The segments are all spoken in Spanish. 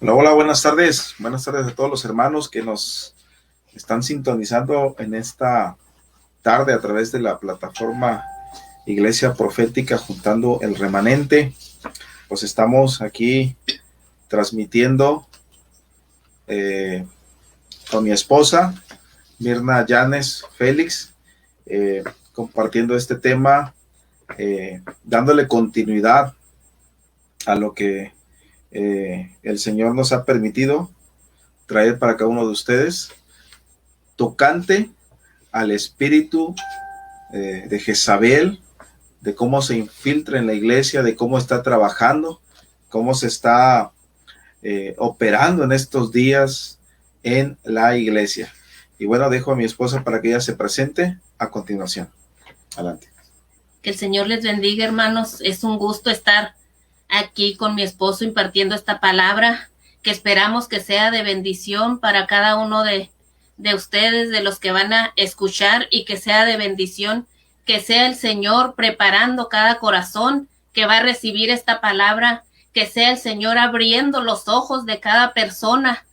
Hola, hola, buenas tardes. Buenas tardes a todos los hermanos que nos están sintonizando en esta tarde a través de la plataforma Iglesia Profética Juntando el Remanente. Pues estamos aquí transmitiendo con mi esposa, Mirna Llanes Félix, compartiendo este tema, dándole continuidad a lo que el Señor nos ha permitido traer para cada uno de ustedes, tocante al espíritu de Jezabel, de cómo se infiltra en la iglesia, de cómo está trabajando, cómo se está operando en estos días en la iglesia. Y bueno, dejo a mi esposa para que ella se presente a continuación. Adelante. Que el Señor les bendiga, hermanos. Es un gusto estar aquí con mi esposo impartiendo esta palabra, que esperamos que sea de bendición para cada uno de ustedes, de los que van a escuchar, y que sea de bendición, que sea el Señor preparando cada corazón que va a recibir esta palabra, que sea el Señor abriendo los ojos de cada persona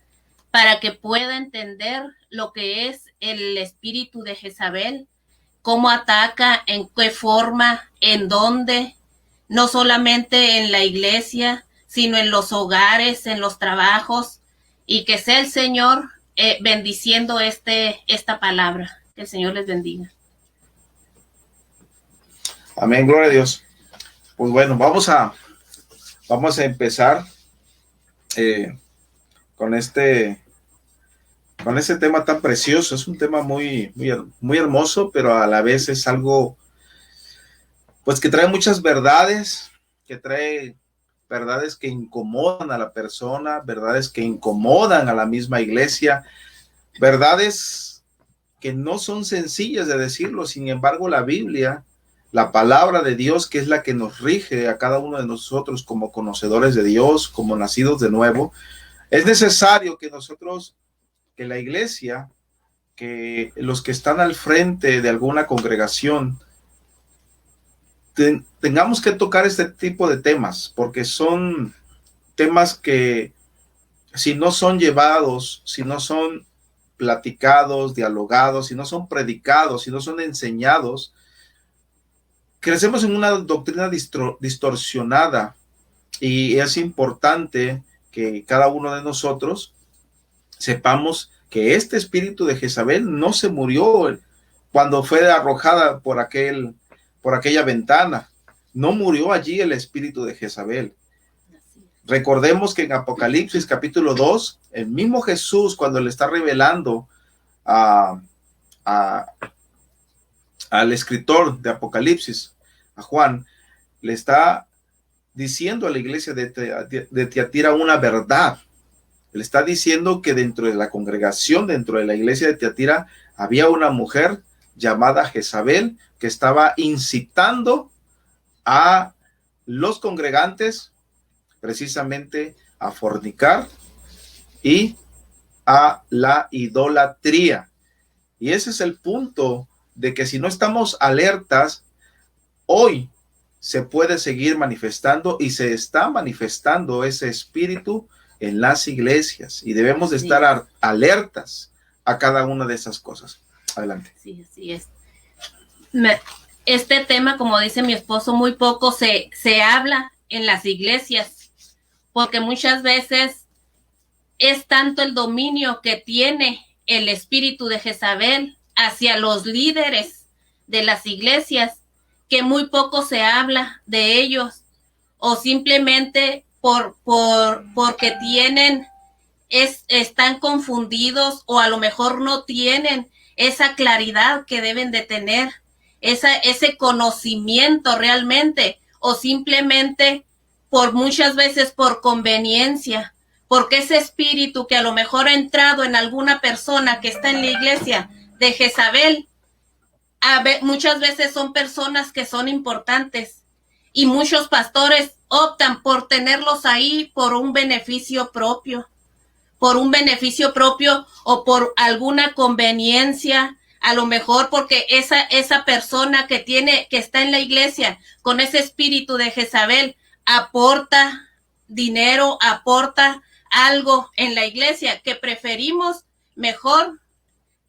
para que pueda entender lo que es el espíritu de Jezabel, cómo ataca, en qué forma, en dónde, no solamente en la iglesia, sino en los hogares, en los trabajos, y que sea el Señor bendiciendo esta palabra. Que el Señor les bendiga. Amén, gloria a Dios. Pues bueno, vamos a empezar con este tema tan precioso. Es un tema muy hermoso, pero a la vez es algo pues que trae muchas verdades, que trae verdades que incomodan a la persona, verdades que incomodan a la misma iglesia, verdades que no son sencillas de decirlo. Sin embargo, la Biblia, la palabra de Dios, que es la que nos rige a cada uno de nosotros como conocedores de Dios, como nacidos de nuevo, es necesario que nosotros, que la iglesia, que los que están al frente de alguna congregación, tengamos que tocar este tipo de temas, porque son temas que si no son llevados, si no son platicados, dialogados, si no son predicados, si no son enseñados, crecemos en una doctrina distorsionada. Y es importante que cada uno de nosotros sepamos que este espíritu de Jezabel no se murió cuando fue arrojada por aquella ventana. No murió allí el espíritu de Jezabel. Recordemos que en Apocalipsis capítulo 2, el mismo Jesús, cuando le está revelando al escritor de Apocalipsis, a Juan, le está diciendo a la iglesia de Tiatira una verdad. Le está diciendo que dentro de la congregación, dentro de la iglesia de Tiatira, había una mujer llamada Jezabel que estaba incitando a los congregantes precisamente a fornicar y a la idolatría. Y ese es el punto de que si no estamos alertas, hoy se puede seguir manifestando y se está manifestando ese espíritu en las iglesias y debemos de estar alertas a cada una de esas cosas. Adelante. Sí, así es. Este tema, como dice mi esposo, muy poco se habla en las iglesias, porque muchas veces es tanto el dominio que tiene el espíritu de Jezabel hacia los líderes de las iglesias, que muy poco se habla de ellos, o simplemente porque están confundidos, o a lo mejor no tienen esa claridad que deben de tener, ese conocimiento realmente, o simplemente muchas veces por conveniencia, porque ese espíritu que a lo mejor ha entrado en alguna persona que está en la iglesia de Jezabel, muchas veces son personas que son importantes, y muchos pastores optan por tenerlos ahí por un beneficio propio, o por alguna conveniencia, a lo mejor porque esa persona que está en la iglesia con ese espíritu de Jezabel aporta dinero, aporta algo en la iglesia que preferimos mejor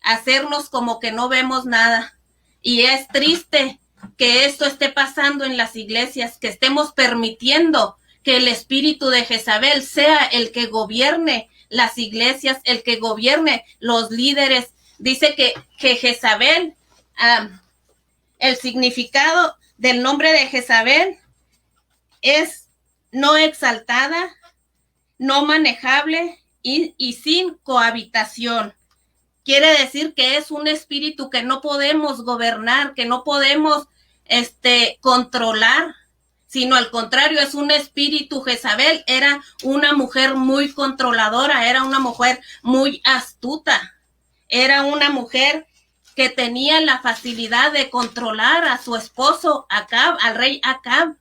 hacernos como que no vemos nada. Y es triste que esto esté pasando en las iglesias, que estemos permitiendo que el espíritu de Jezabel sea el que gobierne las iglesias, el que gobierne los líderes. Dice que Jezabel, el significado del nombre de Jezabel es no exaltada, no manejable y sin cohabitación. Quiere decir que es un espíritu que no podemos gobernar, que no podemos controlar, sino al contrario, es un espíritu. Jezabel era una mujer muy controladora, era una mujer muy astuta, era una mujer que tenía la facilidad de controlar a su esposo Acab, al rey Acab,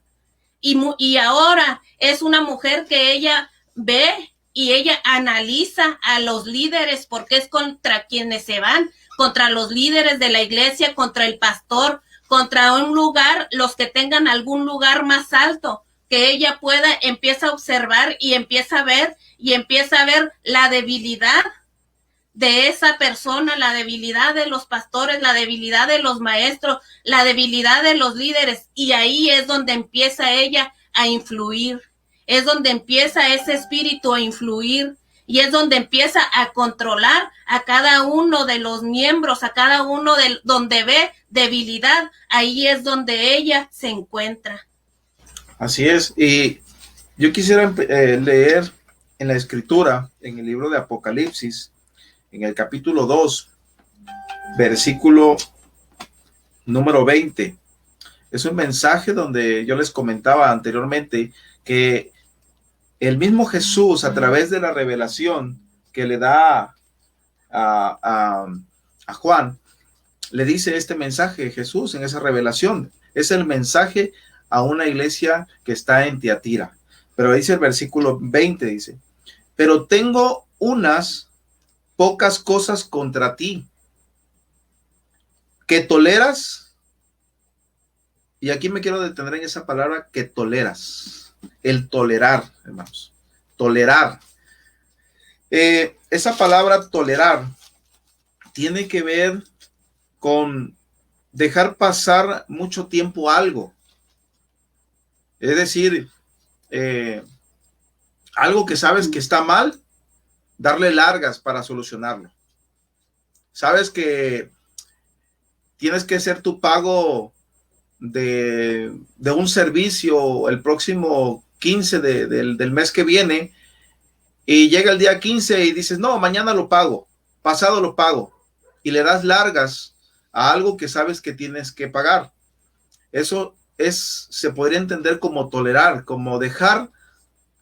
y ahora es una mujer que ella ve y ella analiza a los líderes, porque es contra quienes se van, contra los líderes de la iglesia, contra el pastor, contra un lugar, los que tengan algún lugar más alto, que ella empieza a observar y empieza a ver la debilidad de esa persona, la debilidad de los pastores, la debilidad de los maestros, la debilidad de los líderes, y ahí es donde empieza ella a influir, es donde empieza ese espíritu a influir, y es donde empieza a controlar a cada uno de los miembros, a cada uno donde ve debilidad, ahí es donde ella se encuentra. Así es, y yo quisiera leer en la escritura, en el libro de Apocalipsis, en el capítulo 2, versículo número 20. Es un mensaje donde yo les comentaba anteriormente que el mismo Jesús, a través de la revelación que le da a Juan, le dice este mensaje. Jesús en esa revelación es el mensaje a una iglesia que está en Tiatira. Pero dice el versículo 20, dice: pero tengo unas pocas cosas contra ti, que toleras. Y aquí me quiero detener en esa palabra, que toleras. El tolerar, hermanos, tolerar. Esa palabra tolerar tiene que ver con dejar pasar mucho tiempo algo. Es decir, algo que sabes que está mal, darle largas para solucionarlo. Sabes que tienes que hacer tu pago de un servicio el próximo 15 del mes que viene, y llega el día 15 y dices: no, mañana lo pago, pasado lo pago, y le das largas a algo que sabes que tienes que pagar. Eso se podría entender como tolerar, como dejar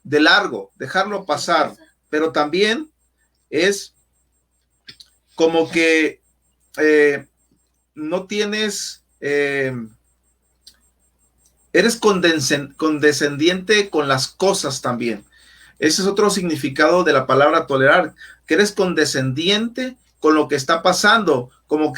de largo, dejarlo pasar, pero también es como que no tienes, eres condescendiente con las cosas también. Ese es otro significado de la palabra tolerar, que eres condescendiente con lo que está pasando, como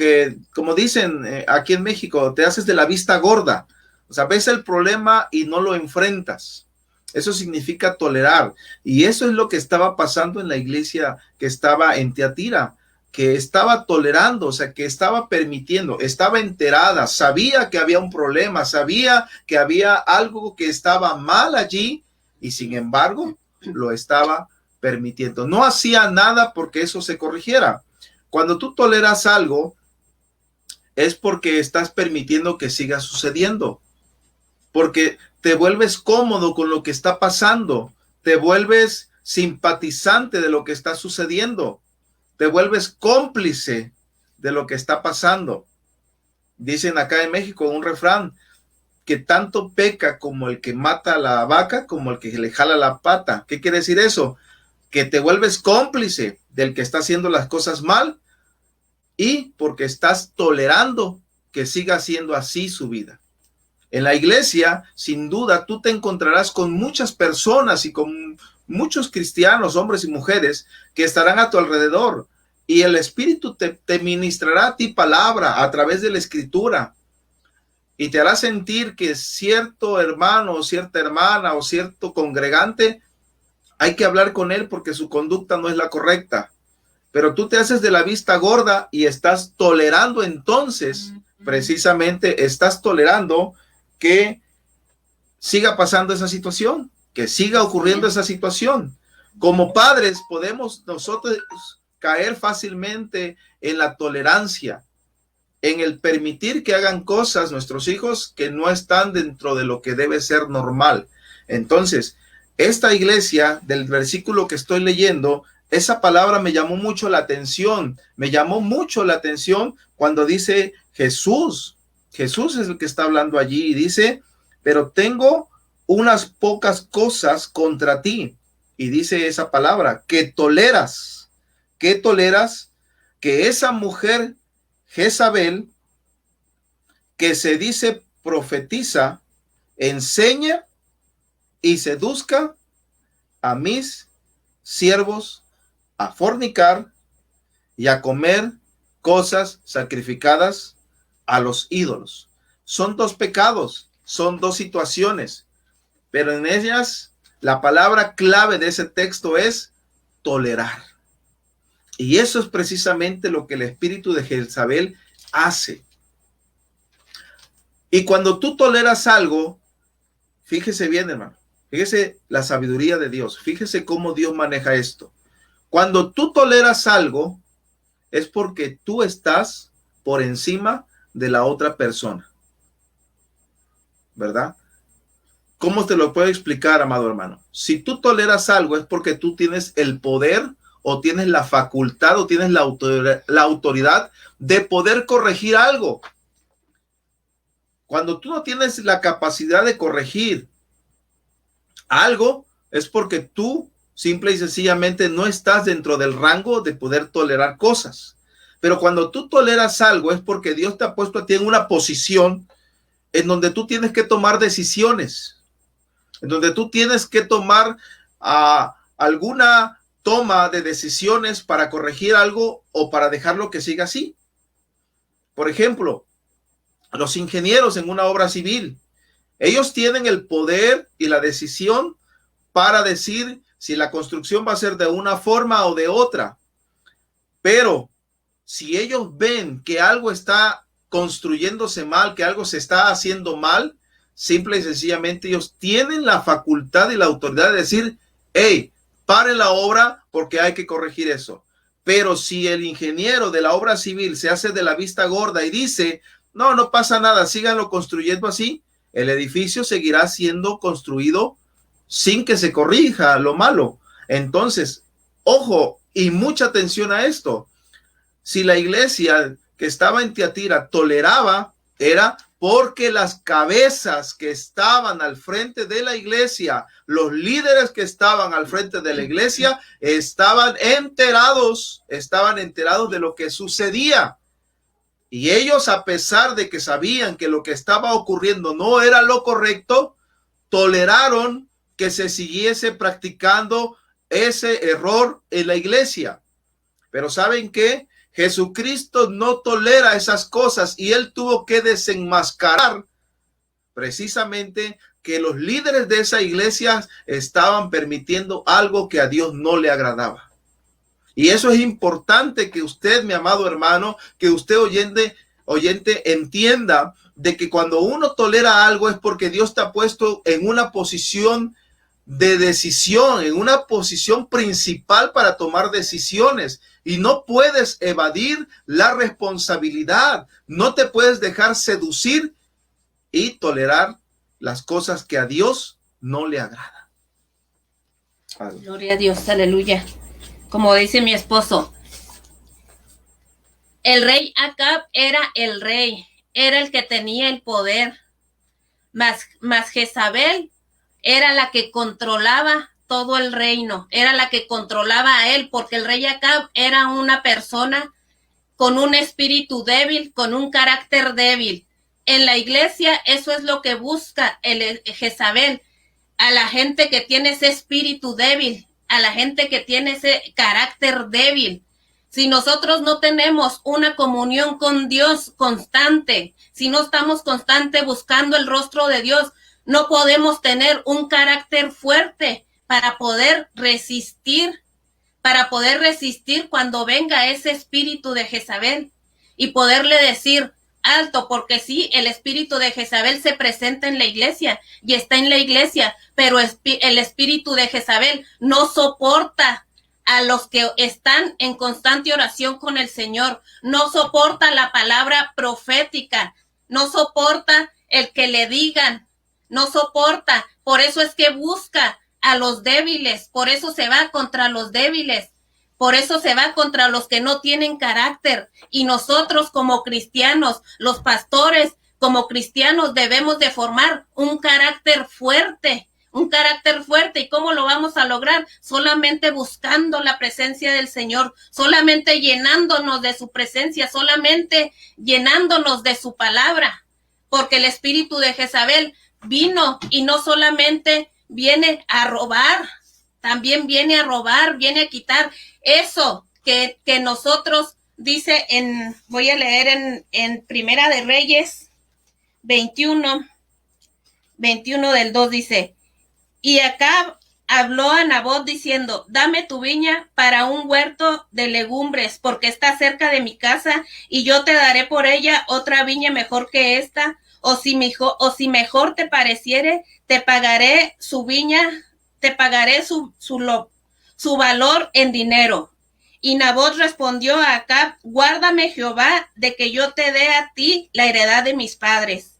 dicen aquí en México, te haces de la vista gorda. O sea, ves el problema y no lo enfrentas. Eso significa tolerar. Y eso es lo que estaba pasando en la iglesia que estaba en Tiatira, que estaba tolerando, o sea, que estaba permitiendo, estaba enterada, sabía que había un problema, sabía que había algo que estaba mal allí, y sin embargo lo estaba permitiendo. No hacía nada porque eso se corrigiera. Cuando tú toleras algo, es porque estás permitiendo que siga sucediendo, porque te vuelves cómodo con lo que está pasando, te vuelves simpatizante de lo que está sucediendo, te vuelves cómplice de lo que está pasando. Dicen acá en México un refrán, que tanto peca como el que mata a la vaca, como el que le jala la pata. ¿Qué quiere decir eso? Que te vuelves cómplice del que está haciendo las cosas mal, y porque estás tolerando que siga siendo así su vida. En la iglesia, sin duda, tú te encontrarás con muchas personas y con muchos cristianos, hombres y mujeres, que estarán a tu alrededor, y el Espíritu te ministrará a ti palabra a través de la Escritura, y te hará sentir que cierto hermano o cierta hermana o cierto congregante hay que hablar con él porque su conducta no es la correcta. Pero tú te haces de la vista gorda y estás tolerando, entonces, precisamente estás tolerando que siga pasando esa situación, que siga ocurriendo esa situación. Como padres podemos nosotros caer fácilmente en la tolerancia, en el permitir que hagan cosas nuestros hijos que no están dentro de lo que debe ser normal. Entonces, esta iglesia del versículo que estoy leyendo, esa palabra me llamó mucho la atención. Me llamó mucho la atención cuando dice Jesús. Jesús es el que está hablando allí y dice, pero tengo unas pocas cosas contra ti. Y dice esa palabra, que toleras. ¿Qué toleras? Que esa mujer Jezabel, que se dice profetiza, enseña y seduzca a mis siervos a fornicar y a comer cosas sacrificadas a los ídolos. Son dos pecados, son dos situaciones, pero en ellas la palabra clave de ese texto es tolerar. Y eso es precisamente lo que el espíritu de Jezabel hace. Y cuando tú toleras algo, fíjese bien, hermano, fíjese la sabiduría de Dios, fíjese cómo Dios maneja esto. Cuando tú toleras algo, es porque tú estás por encima de la otra persona, ¿verdad? ¿Cómo te lo puedo explicar, amado hermano? Si tú toleras algo, es porque tú tienes el poder o tienes la facultad o tienes la autoridad de poder corregir algo. Cuando tú no tienes la capacidad de corregir algo, es porque tú simple y sencillamente no estás dentro del rango de poder tolerar cosas. Pero cuando tú toleras algo, es porque Dios te ha puesto a ti en una posición en donde tú tienes que tomar decisiones, en donde tú tienes que tomar alguna toma de decisiones para corregir algo o para dejarlo que siga así. Por ejemplo, los ingenieros en una obra civil, ellos tienen el poder y la decisión para decir si la construcción va a ser de una forma o de otra. Pero si ellos ven que algo está construyéndose mal, que algo se está haciendo mal, simple y sencillamente ellos tienen la facultad y la autoridad de decir, hey, paren la obra porque hay que corregir eso. Pero si el ingeniero de la obra civil se hace de la vista gorda y dice, no, no pasa nada, síganlo construyendo así, el edificio seguirá siendo construido sin que se corrija lo malo. Entonces, ojo y mucha atención a esto. Si la iglesia que estaba en Tiatira toleraba, era porque las cabezas que estaban al frente de la iglesia, los líderes que estaban al frente de la iglesia, estaban enterados de lo que sucedía. Y ellos, a pesar de que sabían que lo que estaba ocurriendo no era lo correcto, toleraron que se siguiese practicando ese error en la iglesia. Pero ¿saben qué? Jesucristo no tolera esas cosas y él tuvo que desenmascarar precisamente que los líderes de esa iglesia estaban permitiendo algo que a Dios no le agradaba. Y eso es importante que usted, mi amado hermano, que usted oyente entienda de que cuando uno tolera algo es porque Dios te ha puesto en una posición de decisión, en una posición principal para tomar decisiones. Y no puedes evadir la responsabilidad, no te puedes dejar seducir y tolerar las cosas que a Dios no le agradan. Gloria a Dios, aleluya. Como dice mi esposo, el rey Acab era el rey, era el que tenía el poder, mas Jezabel era la que controlaba todo el reino, era la que controlaba a él, porque el rey Acab era una persona con un espíritu débil, con un carácter débil. En la iglesia eso es lo que busca el Jezabel, a la gente que tiene ese espíritu débil, a la gente que tiene ese carácter débil. Si nosotros no tenemos una comunión con Dios constante, si no estamos constante buscando el rostro de Dios, no podemos tener un carácter fuerte, para poder resistir cuando venga ese espíritu de Jezabel y poderle decir alto, porque sí, el espíritu de Jezabel se presenta en la iglesia y está en la iglesia, pero el espíritu de Jezabel no soporta a los que están en constante oración con el Señor, no soporta la palabra profética, no soporta el que le digan, no soporta, por eso es que busca a los débiles, por eso se va contra los débiles, por eso se va contra los que no tienen carácter. Y nosotros como cristianos, los pastores como cristianos, debemos de formar un carácter fuerte. ¿Y cómo lo vamos a lograr? Solamente buscando la presencia del Señor, solamente llenándonos de su presencia, solamente llenándonos de su palabra, porque el espíritu de Jezabel vino y no solamente viene a robar, también viene a robar, viene a quitar eso que nosotros, dice voy a leer en Primera de Reyes 21 del 2, dice: y Acab habló a Nabot diciendo: dame tu viña para un huerto de legumbres, porque está cerca de mi casa, y yo te daré por ella otra viña mejor que esta, o si mejor te pareciere, te pagaré su viña, te pagaré su valor en dinero. Y Nabot respondió a Acab: guárdame Jehová de que yo te dé a ti la heredad de mis padres.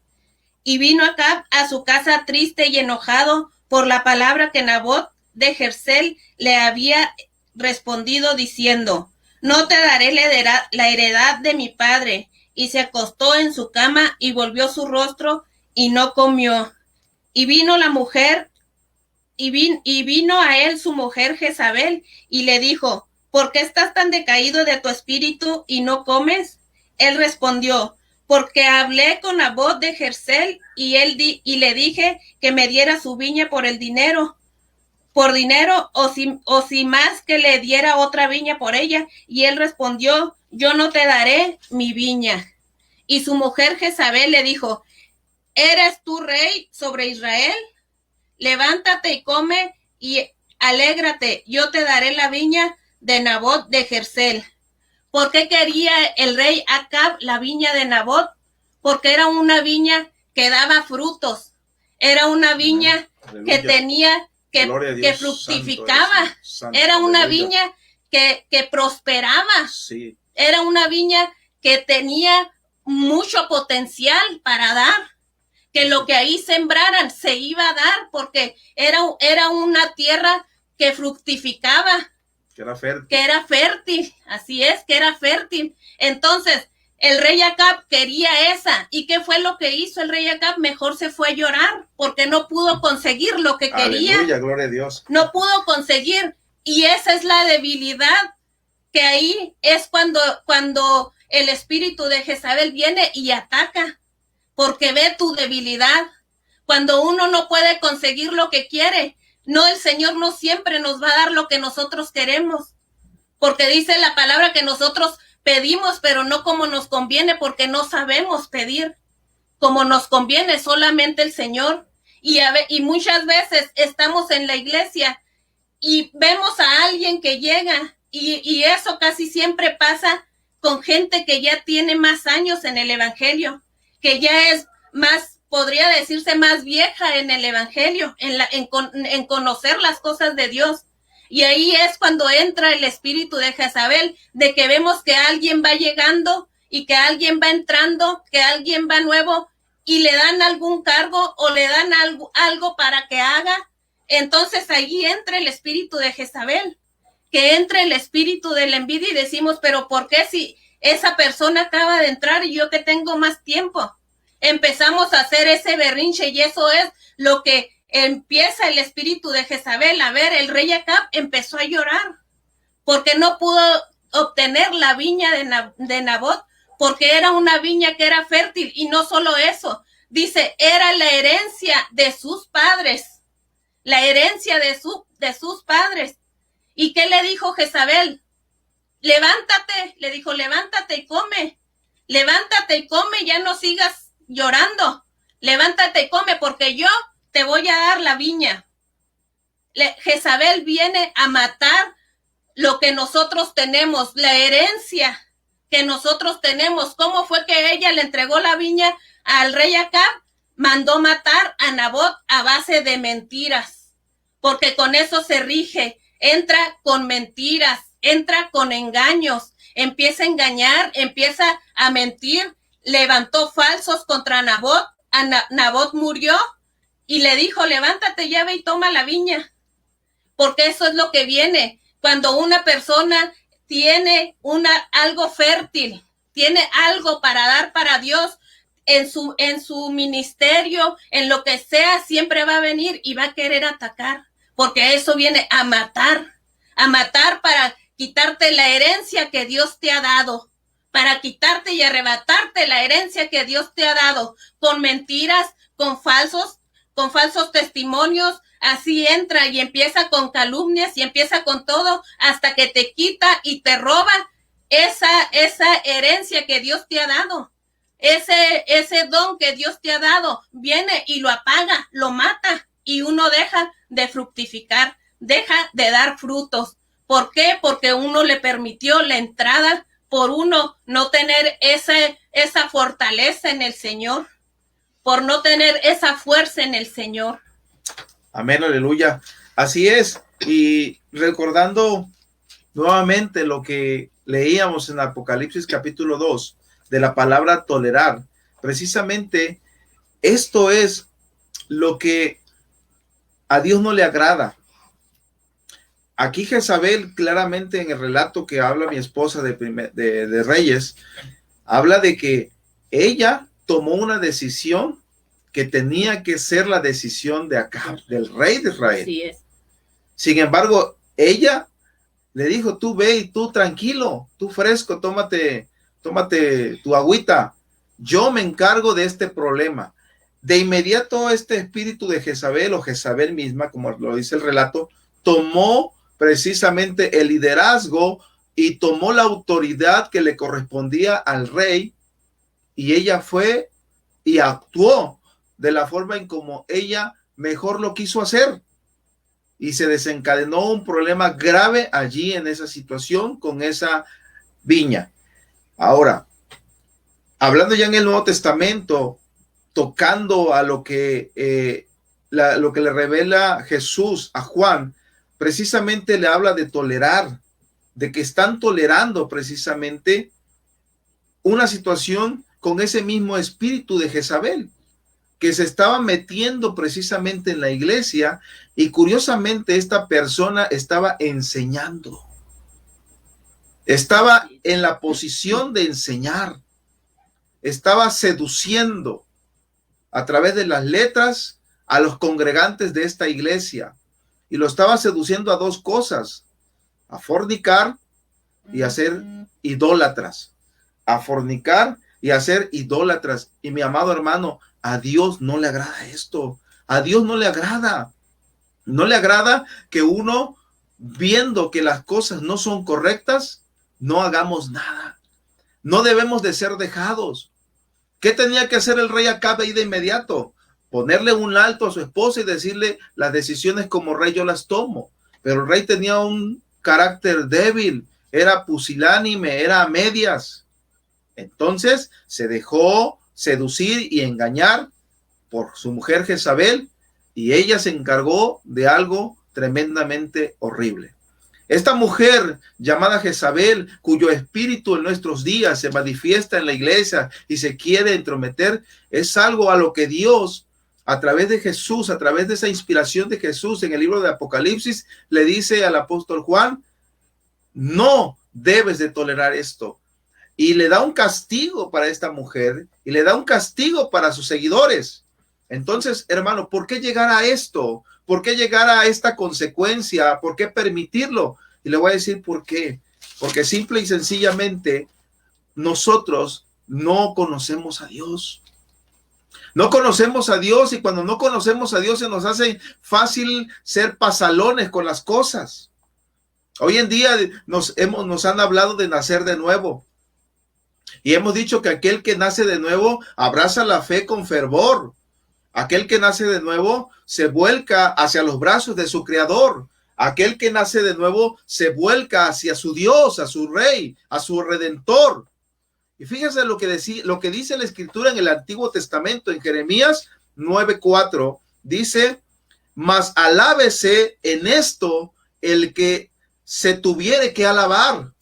Y vino Acab a su casa triste y enojado por la palabra que Nabot de Jezreel le había respondido, diciendo: no te daré la heredad de mi padre. Y se acostó en su cama y volvió su rostro y no comió. Y vino la mujer, y vino a él su mujer Jezabel, y le dijo: ¿por qué estás tan decaído de tu espíritu y no comes? Él respondió: porque hablé con Nabot de Jezreel y le dije que me diera su viña por dinero, o si más, que le diera otra viña por ella. Y él respondió: yo no te daré mi viña. Y su mujer Jezabel le dijo: ¿eres tú rey sobre Israel? Levántate y come y alégrate, yo te daré la viña de Nabot de Jezreel. ¿Por qué quería el rey Acab la viña de Nabot? Porque era una viña que daba frutos, era una viña que tenía, que fructificaba, era una viña que prosperaba, sí. Era una viña que tenía mucho potencial para dar, que lo que ahí sembraran se iba a dar, porque era una tierra que fructificaba, que era fértil, así es, que era fértil. Entonces, el rey Acab quería esa. ¿Y qué fue lo que hizo el rey Acab? Mejor se fue a llorar, porque no pudo conseguir lo que quería. Aleluya, gloria a Dios. No pudo conseguir, y esa es la debilidad, que ahí es cuando el espíritu de Jezabel viene y ataca, porque ve tu debilidad. Cuando uno no puede conseguir lo que quiere, no, el Señor no siempre nos va a dar lo que nosotros queremos, porque dice la palabra que nosotros pedimos, pero no como nos conviene, porque no sabemos pedir como nos conviene, solamente el Señor. Y muchas veces estamos en la iglesia y vemos a alguien que llega, y eso casi siempre pasa con gente que ya tiene más años en el evangelio, que ya es más, podría decirse, más vieja en el evangelio, en conocer las cosas de Dios. Y ahí es cuando entra el espíritu de Jezabel, de que vemos que alguien va llegando y que alguien va entrando, que alguien va nuevo, y le dan algún cargo o le dan algo para que haga. Entonces ahí entra el espíritu de Jezabel, que entra el espíritu de la envidia, y decimos: pero ¿por qué si esa persona acaba de entrar y yo que tengo más tiempo? Empezamos a hacer ese berrinche, y eso es lo que empieza el espíritu de Jezabel. A ver, el rey Acab empezó a llorar porque no pudo obtener la viña de Nabot, porque era una viña que era fértil. Y no solo eso, dice, era la herencia de sus padres, la herencia de sus padres. ¿Y qué le dijo Jezabel? Levántate, le dijo, levántate y come, ya no sigas llorando, levántate y come, porque yo te voy a dar la viña. Jezabel viene a matar lo que nosotros tenemos, la herencia que nosotros tenemos. ¿Cómo fue que ella le entregó la viña al rey Acab? Mandó matar a Nabot a base de mentiras, porque con eso se rige. Entra con mentiras, entra con engaños, empieza a engañar, empieza a mentir. Levantó falsos contra Nabot. Nabot murió y le dijo: levántate, ya ve y toma la viña, porque eso es lo que viene. Cuando una persona tiene algo fértil, tiene algo para dar para Dios, en su ministerio, en lo que sea, siempre va a venir y va a querer atacar, porque eso viene a matar para quitarte la herencia que Dios te ha dado, para quitarte y arrebatarte la herencia que Dios te ha dado, con mentiras, con falsos testimonios. Así entra y empieza con calumnias y empieza con todo hasta que te quita y te roba esa herencia que Dios te ha dado. Ese don que Dios te ha dado, viene y lo apaga, lo mata, y uno deja de fructificar, deja de dar frutos. ¿Por qué? Porque uno le permitió la entrada, por uno no tener esa fortaleza en el Señor, por no tener esa fuerza en el Señor. Amén, aleluya. Así es. Y recordando nuevamente lo que leíamos en Apocalipsis capítulo 2, de la palabra tolerar, precisamente esto es lo que a Dios no le agrada. Aquí Jezabel, claramente en el relato que habla mi esposa de Reyes, habla de que ella tomó una decisión que tenía que ser la decisión de Acab, del rey de Israel. Así es. Sin embargo, ella le dijo: tú ve y tú tranquilo, tú fresco, tómate tu agüita, yo me encargo de este problema. De inmediato este espíritu de Jezabel, o Jezabel misma, como lo dice el relato, tomó precisamente el liderazgo y tomó la autoridad que le correspondía al rey, y ella fue y actuó de la forma en como ella mejor lo quiso hacer, y se desencadenó un problema grave allí en esa situación con esa viña. Ahora, hablando ya en el Nuevo Testamento, tocando a lo que le revela Jesús a Juan, precisamente le habla de tolerar, de que están tolerando precisamente una situación con ese mismo espíritu de Jezabel, que se estaba metiendo precisamente en la iglesia, y curiosamente esta persona estaba enseñando. Estaba en la posición de enseñar, estaba seduciendo a través de las letras a los congregantes de esta iglesia, y lo estaba seduciendo a dos cosas: a fornicar y a ser idólatras, a fornicar y a ser idólatras. Y mi amado hermano, a Dios no le agrada esto, a Dios no le agrada que uno, viendo que las cosas no son correctas, no hagamos nada. No debemos de ser dejados. ¿Qué tenía que hacer el rey Acab ahí de inmediato? Ponerle un alto a su esposa y decirle: las decisiones como rey yo las tomo. Pero el rey tenía un carácter débil, era pusilánime, era a medias. Entonces se dejó seducir y engañar por su mujer Jezabel, y ella se encargó de algo tremendamente horrible. Esta mujer llamada Jezabel, cuyo espíritu en nuestros días se manifiesta en la iglesia y se quiere entrometer, es algo a lo que Dios, a través de Jesús, a través de esa inspiración de Jesús en el libro de Apocalipsis, le dice al apóstol Juan: no debes de tolerar esto. Y le da un castigo para esta mujer, y le da un castigo para sus seguidores. Entonces, hermano, ¿por qué llegar a esto? ¿Por qué llegar a esta consecuencia? ¿Por qué permitirlo? Y le voy a decir por qué. Porque simple y sencillamente nosotros no conocemos a Dios. No conocemos a Dios, y cuando no conocemos a Dios se nos hace fácil ser pasalones con las cosas. Hoy en día nos han hablado de nacer de nuevo, y hemos dicho que aquel que nace de nuevo abraza la fe con fervor. Aquel que nace de nuevo se vuelca hacia los brazos de su creador. Aquel que nace de nuevo se vuelca hacia su Dios, a su Rey, a su Redentor. Y fíjense lo que dice la Escritura en el Antiguo Testamento, en Jeremías 9:4, dice: mas alábese en esto el que se tuviere que alabar,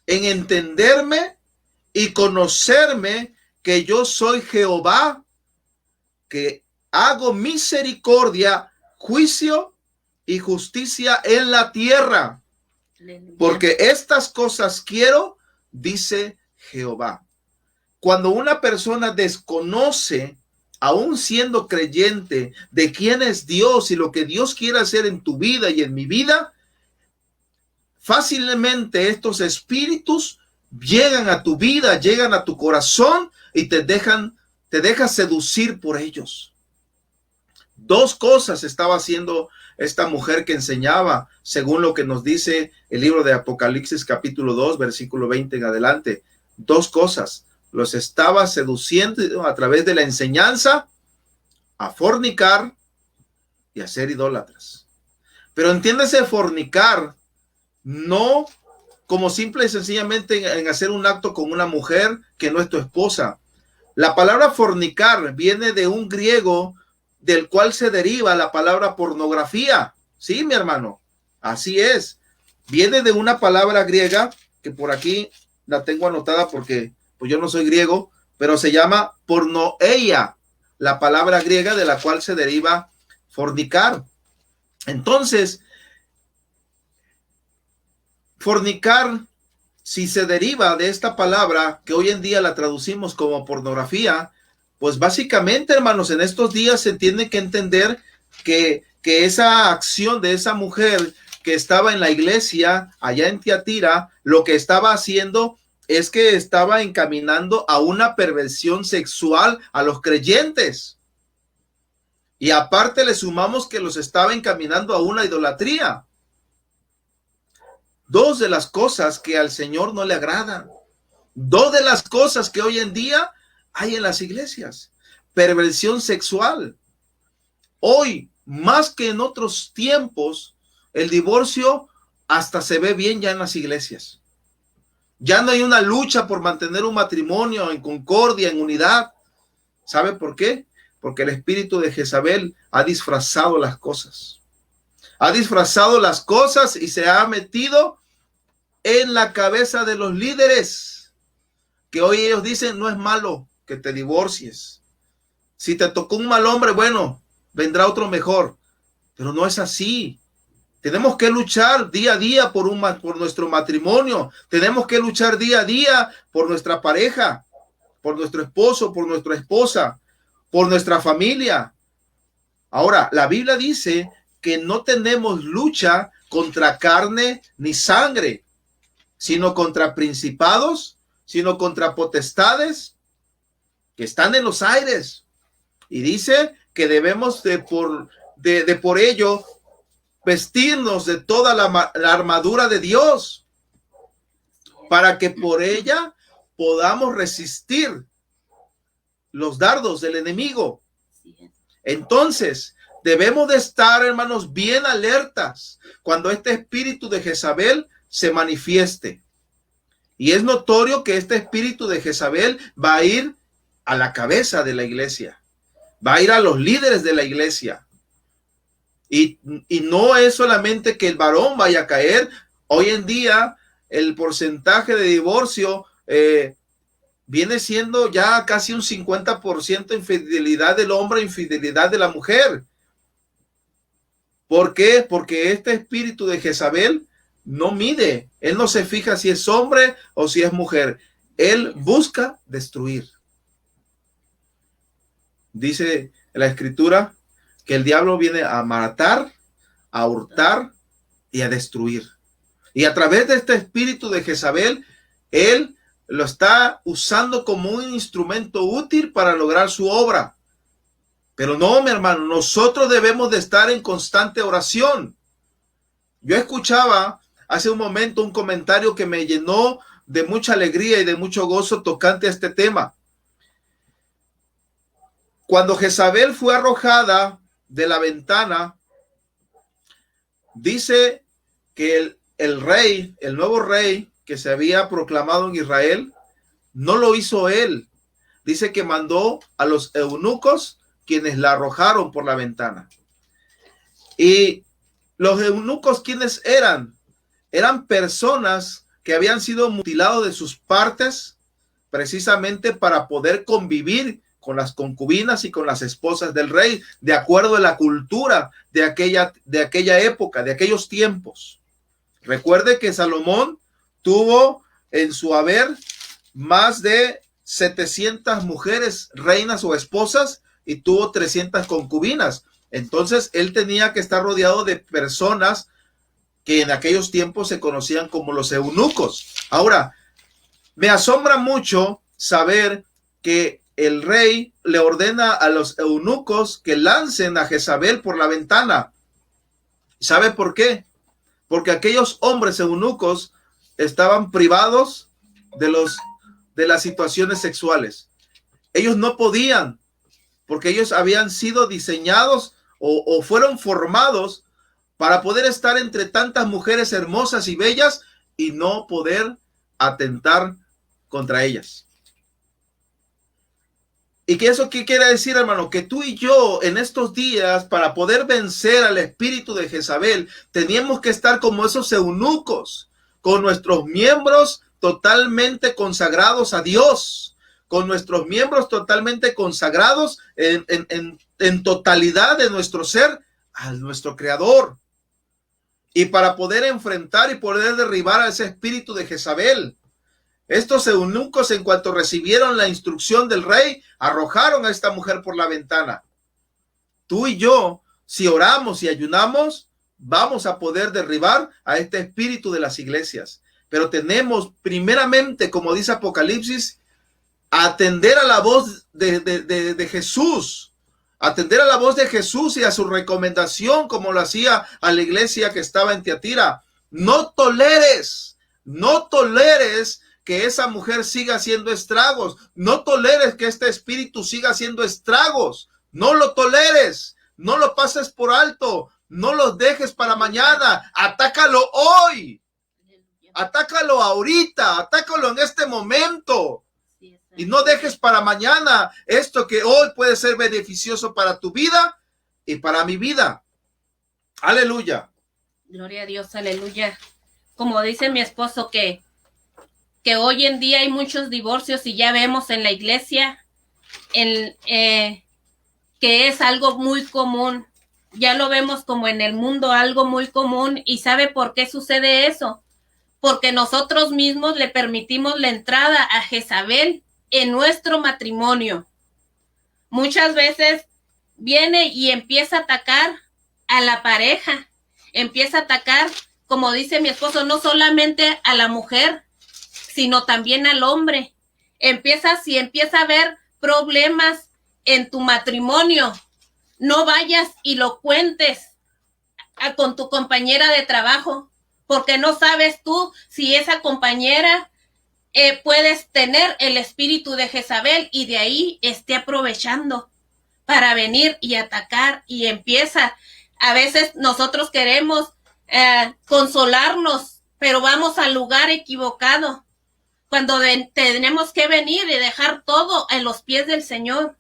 en entenderme y conocerme que yo soy Jehová, que hago misericordia, juicio y justicia en la tierra, porque estas cosas quiero, dice Jehová. Cuando una persona desconoce, aún siendo creyente, de quién es Dios y lo que Dios quiere hacer en tu vida y en mi vida, fácilmente estos espíritus llegan a tu vida, llegan a tu corazón y te dejas seducir por ellos. Dos cosas estaba haciendo esta mujer que enseñaba, según lo que nos dice el libro de Apocalipsis capítulo 2, versículo 20 en adelante. Dos cosas. Los estaba seduciendo a través de la enseñanza a fornicar y a ser idólatras. Pero entiéndese, fornicar no como simple y sencillamente en hacer un acto con una mujer que no es tu esposa. La palabra fornicar viene de un griego del cual se deriva la palabra pornografía. Sí, mi hermano, así es. Viene de una palabra griega que por aquí la tengo anotada porque pues yo no soy griego, pero se llama pornoeia, la palabra griega de la cual se deriva fornicar. Entonces, fornicar, si se deriva de esta palabra que hoy en día la traducimos como pornografía, pues básicamente, hermanos, en estos días se tiene que entender que esa acción de esa mujer que estaba en la iglesia allá en Tiatira, lo que estaba haciendo es que estaba encaminando a una perversión sexual a los creyentes. Y aparte le sumamos que los estaba encaminando a una idolatría. Dos de las cosas que al Señor no le agradan. Dos de las cosas que hoy en día hay en las iglesias. Perversión sexual. Hoy, más que en otros tiempos, el divorcio hasta se ve bien ya en las iglesias. Ya no hay una lucha por mantener un matrimonio en concordia, en unidad. ¿Sabe por qué? Porque el espíritu de Jezabel ha disfrazado las cosas. Ha disfrazado las cosas y se ha metido en la cabeza de los líderes, que hoy ellos dicen: no es malo que te divorcies. Si te tocó un mal hombre, bueno, vendrá otro mejor. Pero no es así. Tenemos que luchar día a día por nuestro matrimonio. Tenemos que luchar día a día por nuestra pareja, por nuestro esposo, por nuestra esposa, por nuestra familia. Ahora, la Biblia dice que no tenemos lucha contra carne ni sangre, sino contra principados, sino contra potestades que están en los aires. Y dice que debemos por ello vestirnos de toda la armadura de Dios, para que por ella podamos resistir los dardos del enemigo. Entonces, debemos de estar, hermanos, bien alertas cuando este espíritu de Jezabel se manifieste. Y es notorio que este espíritu de Jezabel va a ir a la cabeza de la iglesia, va a ir a los líderes de la iglesia. Y no es solamente que el varón vaya a caer. Hoy en día el porcentaje de divorcio viene siendo ya casi un 50% infidelidad del hombre, infidelidad de la mujer. ¿Por qué? Porque este espíritu de Jezabel no mide. Él no se fija si es hombre o si es mujer. Él busca destruir. Dice la Escritura que el diablo viene a matar, a hurtar y a destruir. Y a través de este espíritu de Jezabel, él lo está usando como un instrumento útil para lograr su obra. Pero no, mi hermano, nosotros debemos de estar en constante oración. Yo escuchaba hace un momento un comentario que me llenó de mucha alegría y de mucho gozo tocante a este tema. Cuando Jezabel fue arrojada de la ventana, dice que el rey, el nuevo rey que se había proclamado en Israel, no lo hizo él. Dice que mandó a los eunucos, quienes la arrojaron por la ventana. Y los eunucos, ¿quiénes eran? Eran personas que habían sido mutilados de sus partes precisamente para poder convivir con las concubinas y con las esposas del rey, de acuerdo a la cultura de aquella época, de aquellos tiempos. Recuerde que Salomón tuvo en su haber más de 700 mujeres, reinas o esposas, y tuvo 300 concubinas. Entonces él tenía que estar rodeado de personas que en aquellos tiempos se conocían como los eunucos. Ahora, me asombra mucho saber que el rey le ordena a los eunucos que lancen a Jezabel por la ventana. ¿Sabe por qué? Porque aquellos hombres eunucos estaban privados de las situaciones sexuales. Ellos no podían, porque ellos habían sido diseñados o fueron formados para poder estar entre tantas mujeres hermosas y bellas y no poder atentar contra ellas. ¿Y qué eso qué quiere decir, hermano? Que tú y yo en estos días, para poder vencer al espíritu de Jezabel, teníamos que estar como esos eunucos, con nuestros miembros totalmente consagrados a Dios, con nuestros miembros totalmente consagrados en totalidad de nuestro ser a nuestro Creador. Y para poder enfrentar y poder derribar a ese espíritu de Jezabel. Estos eunucos, en cuanto recibieron la instrucción del rey, arrojaron a esta mujer por la ventana. Tú y yo, si oramos y ayunamos, vamos a poder derribar a este espíritu de las iglesias. Pero tenemos primeramente, como dice Apocalipsis, atender a la voz de Jesús. Atender a la voz de Jesús y a su recomendación, como lo hacía a la iglesia que estaba en Tiatira. No toleres que esa mujer siga haciendo estragos. No toleres que este espíritu siga haciendo estragos. No lo toleres. No lo pases por alto. No lo dejes para mañana. Atácalo hoy. Atácalo ahorita. Atácalo en este momento. Y no dejes para mañana esto que hoy puede ser beneficioso para tu vida y para mi vida. Aleluya. Gloria a Dios, aleluya. Como dice mi esposo que hoy en día hay muchos divorcios y ya vemos en la iglesia que es algo muy común. Ya lo vemos como en el mundo, algo muy común. ¿Y sabe por qué sucede eso? Porque nosotros mismos le permitimos la entrada a Jezabel en nuestro matrimonio. Muchas veces viene y empieza a atacar a la pareja, empieza a atacar, como dice mi esposo, no solamente a la mujer, sino también al hombre. Empieza a haber problemas en tu matrimonio, no vayas y lo cuentes con tu compañera de trabajo, porque no sabes tú si esa compañera puedes tener el espíritu de Jezabel y de ahí esté aprovechando para venir y atacar. Y empieza, a veces nosotros queremos consolarnos, pero vamos al lugar equivocado, cuando tenemos que venir y dejar todo en los pies del Señor.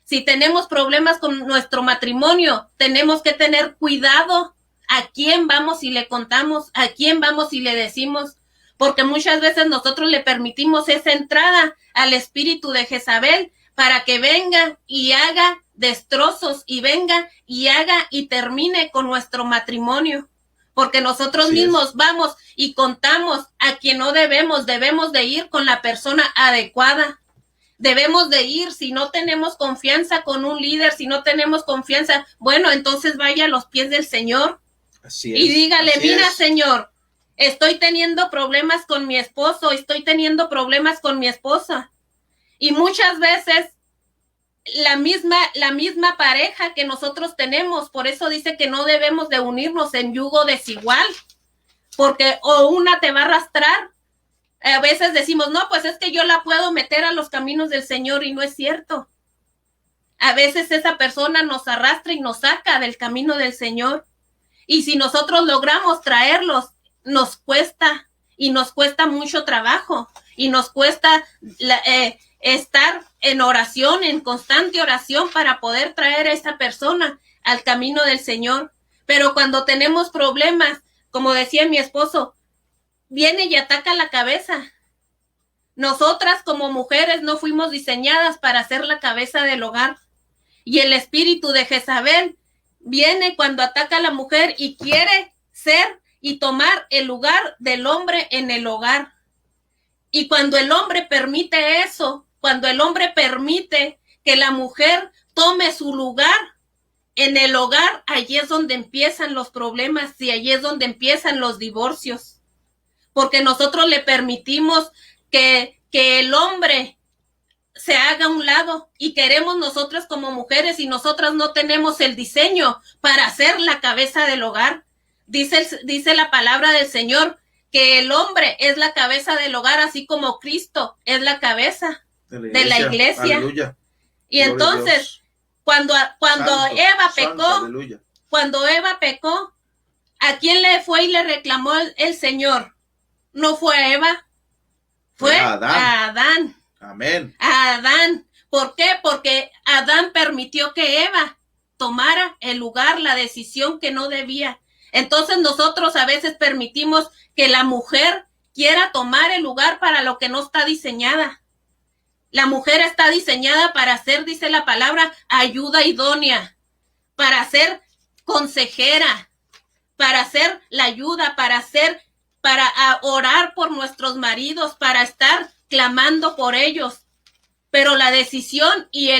Si tenemos problemas con nuestro matrimonio, tenemos que tener cuidado a quién vamos y le contamos, a quién vamos y le decimos, porque muchas veces nosotros le permitimos esa entrada al espíritu de Jezabel para que venga y haga destrozos y venga y haga y termine con nuestro matrimonio, porque nosotros mismos vamos y contamos a quien no debemos de ir con la persona adecuada. Debemos de ir, si no tenemos confianza con un líder, si no tenemos confianza, bueno, entonces vaya a los pies del Señor. Así es, y dígale, mira, es. Señor, estoy teniendo problemas con mi esposo, estoy teniendo problemas con mi esposa. Y muchas veces la misma pareja que nosotros tenemos, por eso dice que no debemos de unirnos en yugo desigual, porque o una te va a arrastrar. A veces decimos, no, pues es que yo la puedo meter a los caminos del Señor, y no es cierto. A veces esa persona nos arrastra y nos saca del camino del Señor. Y si nosotros logramos traerlos, nos cuesta, y nos cuesta mucho trabajo, y nos cuesta estar en oración, en constante oración, para poder traer a esa persona al camino del Señor. Pero cuando tenemos problemas, como decía mi esposo, viene y ataca la cabeza. Nosotras como mujeres no fuimos diseñadas para ser la cabeza del hogar. Y el espíritu de Jezabel viene cuando ataca a la mujer y quiere ser y tomar el lugar del hombre en el hogar. Y cuando el hombre permite eso, cuando el hombre permite que la mujer tome su lugar en el hogar, allí es donde empiezan los problemas y allí es donde empiezan los divorcios. Porque nosotros le permitimos que el hombre se haga a un lado, y queremos nosotras como mujeres, y nosotras no tenemos el diseño para ser la cabeza del hogar. Dice la palabra del Señor que el hombre es la cabeza del hogar, así como Cristo es la cabeza de la iglesia. Aleluya. Y gloria entonces, cuando santo, Eva pecó, aleluya. Cuando Eva pecó, ¿a quién le fue y le reclamó el Señor? No fue a Eva, fue a Adán. Amén. A Adán. ¿Por qué? Porque Adán permitió que Eva tomara el lugar, la decisión que no debía. Entonces nosotros a veces permitimos que la mujer quiera tomar el lugar para lo que no está diseñada. La mujer está diseñada para ser, dice la palabra, ayuda idónea, para ser consejera, para ser la ayuda, para orar por nuestros maridos, para estar clamando por ellos. Pero la decisión y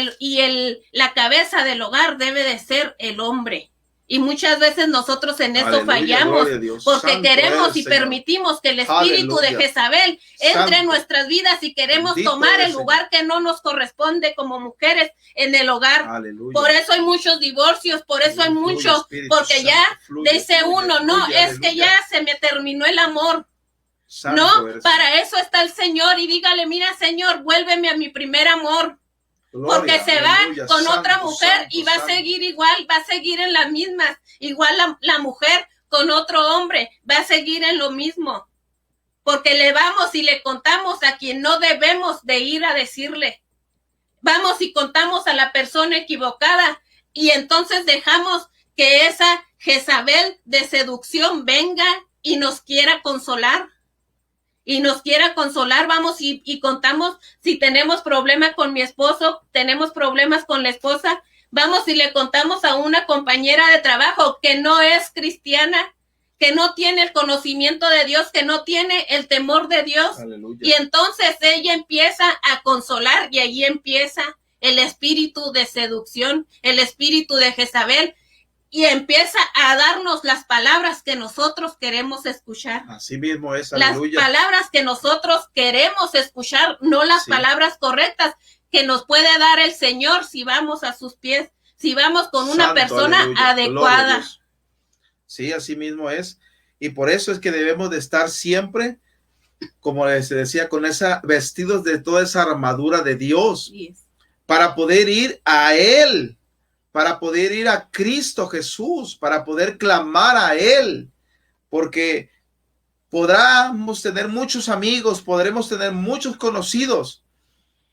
la cabeza del hogar debe de ser el hombre. Y muchas veces nosotros en esto fallamos, porque santo queremos y Señor. Permitimos que el espíritu de Jezabel entre en nuestras vidas y queremos bendito tomar el lugar que no nos corresponde como mujeres en el hogar. Aleluya. Por eso hay muchos divorcios, por eso hay muchos, porque santo, ya dice uno, no, aleluya, es que ya se me terminó el amor. Santo no, para eso está el Señor, y dígale, mira Señor, vuélveme a mi primer amor. Gloria, porque se va aleluya, con santo, otra mujer santo, y va a seguir igual, va a seguir en las mismas. Igual la mujer con otro hombre va a seguir en lo mismo. Porque le vamos y le contamos a quien no debemos de ir a decirle. Vamos y contamos a la persona equivocada, y entonces dejamos que esa Jezabel de seducción venga y nos quiera consolar. Y nos quiera consolar, vamos y contamos si tenemos problema con mi esposo, tenemos problemas con la esposa, vamos y le contamos a una compañera de trabajo que no es cristiana, que no tiene el conocimiento de Dios, que no tiene el temor de Dios. Aleluya. Y entonces ella empieza a consolar, y allí empieza el espíritu de seducción, el espíritu de Jezabel, y empieza a darnos las palabras que nosotros queremos escuchar. Así mismo es, aleluya. Las palabras que nosotros queremos escuchar, no las palabras correctas que nos puede dar el Señor si vamos a sus pies, si vamos con una persona aleluya, adecuada. Sí, así mismo es. Y por eso es que debemos de estar siempre, como se decía, con vestidos de toda esa armadura de Dios, para poder ir a Él, para poder ir a Cristo Jesús, para poder clamar a Él, porque podremos tener muchos amigos, podremos tener muchos conocidos,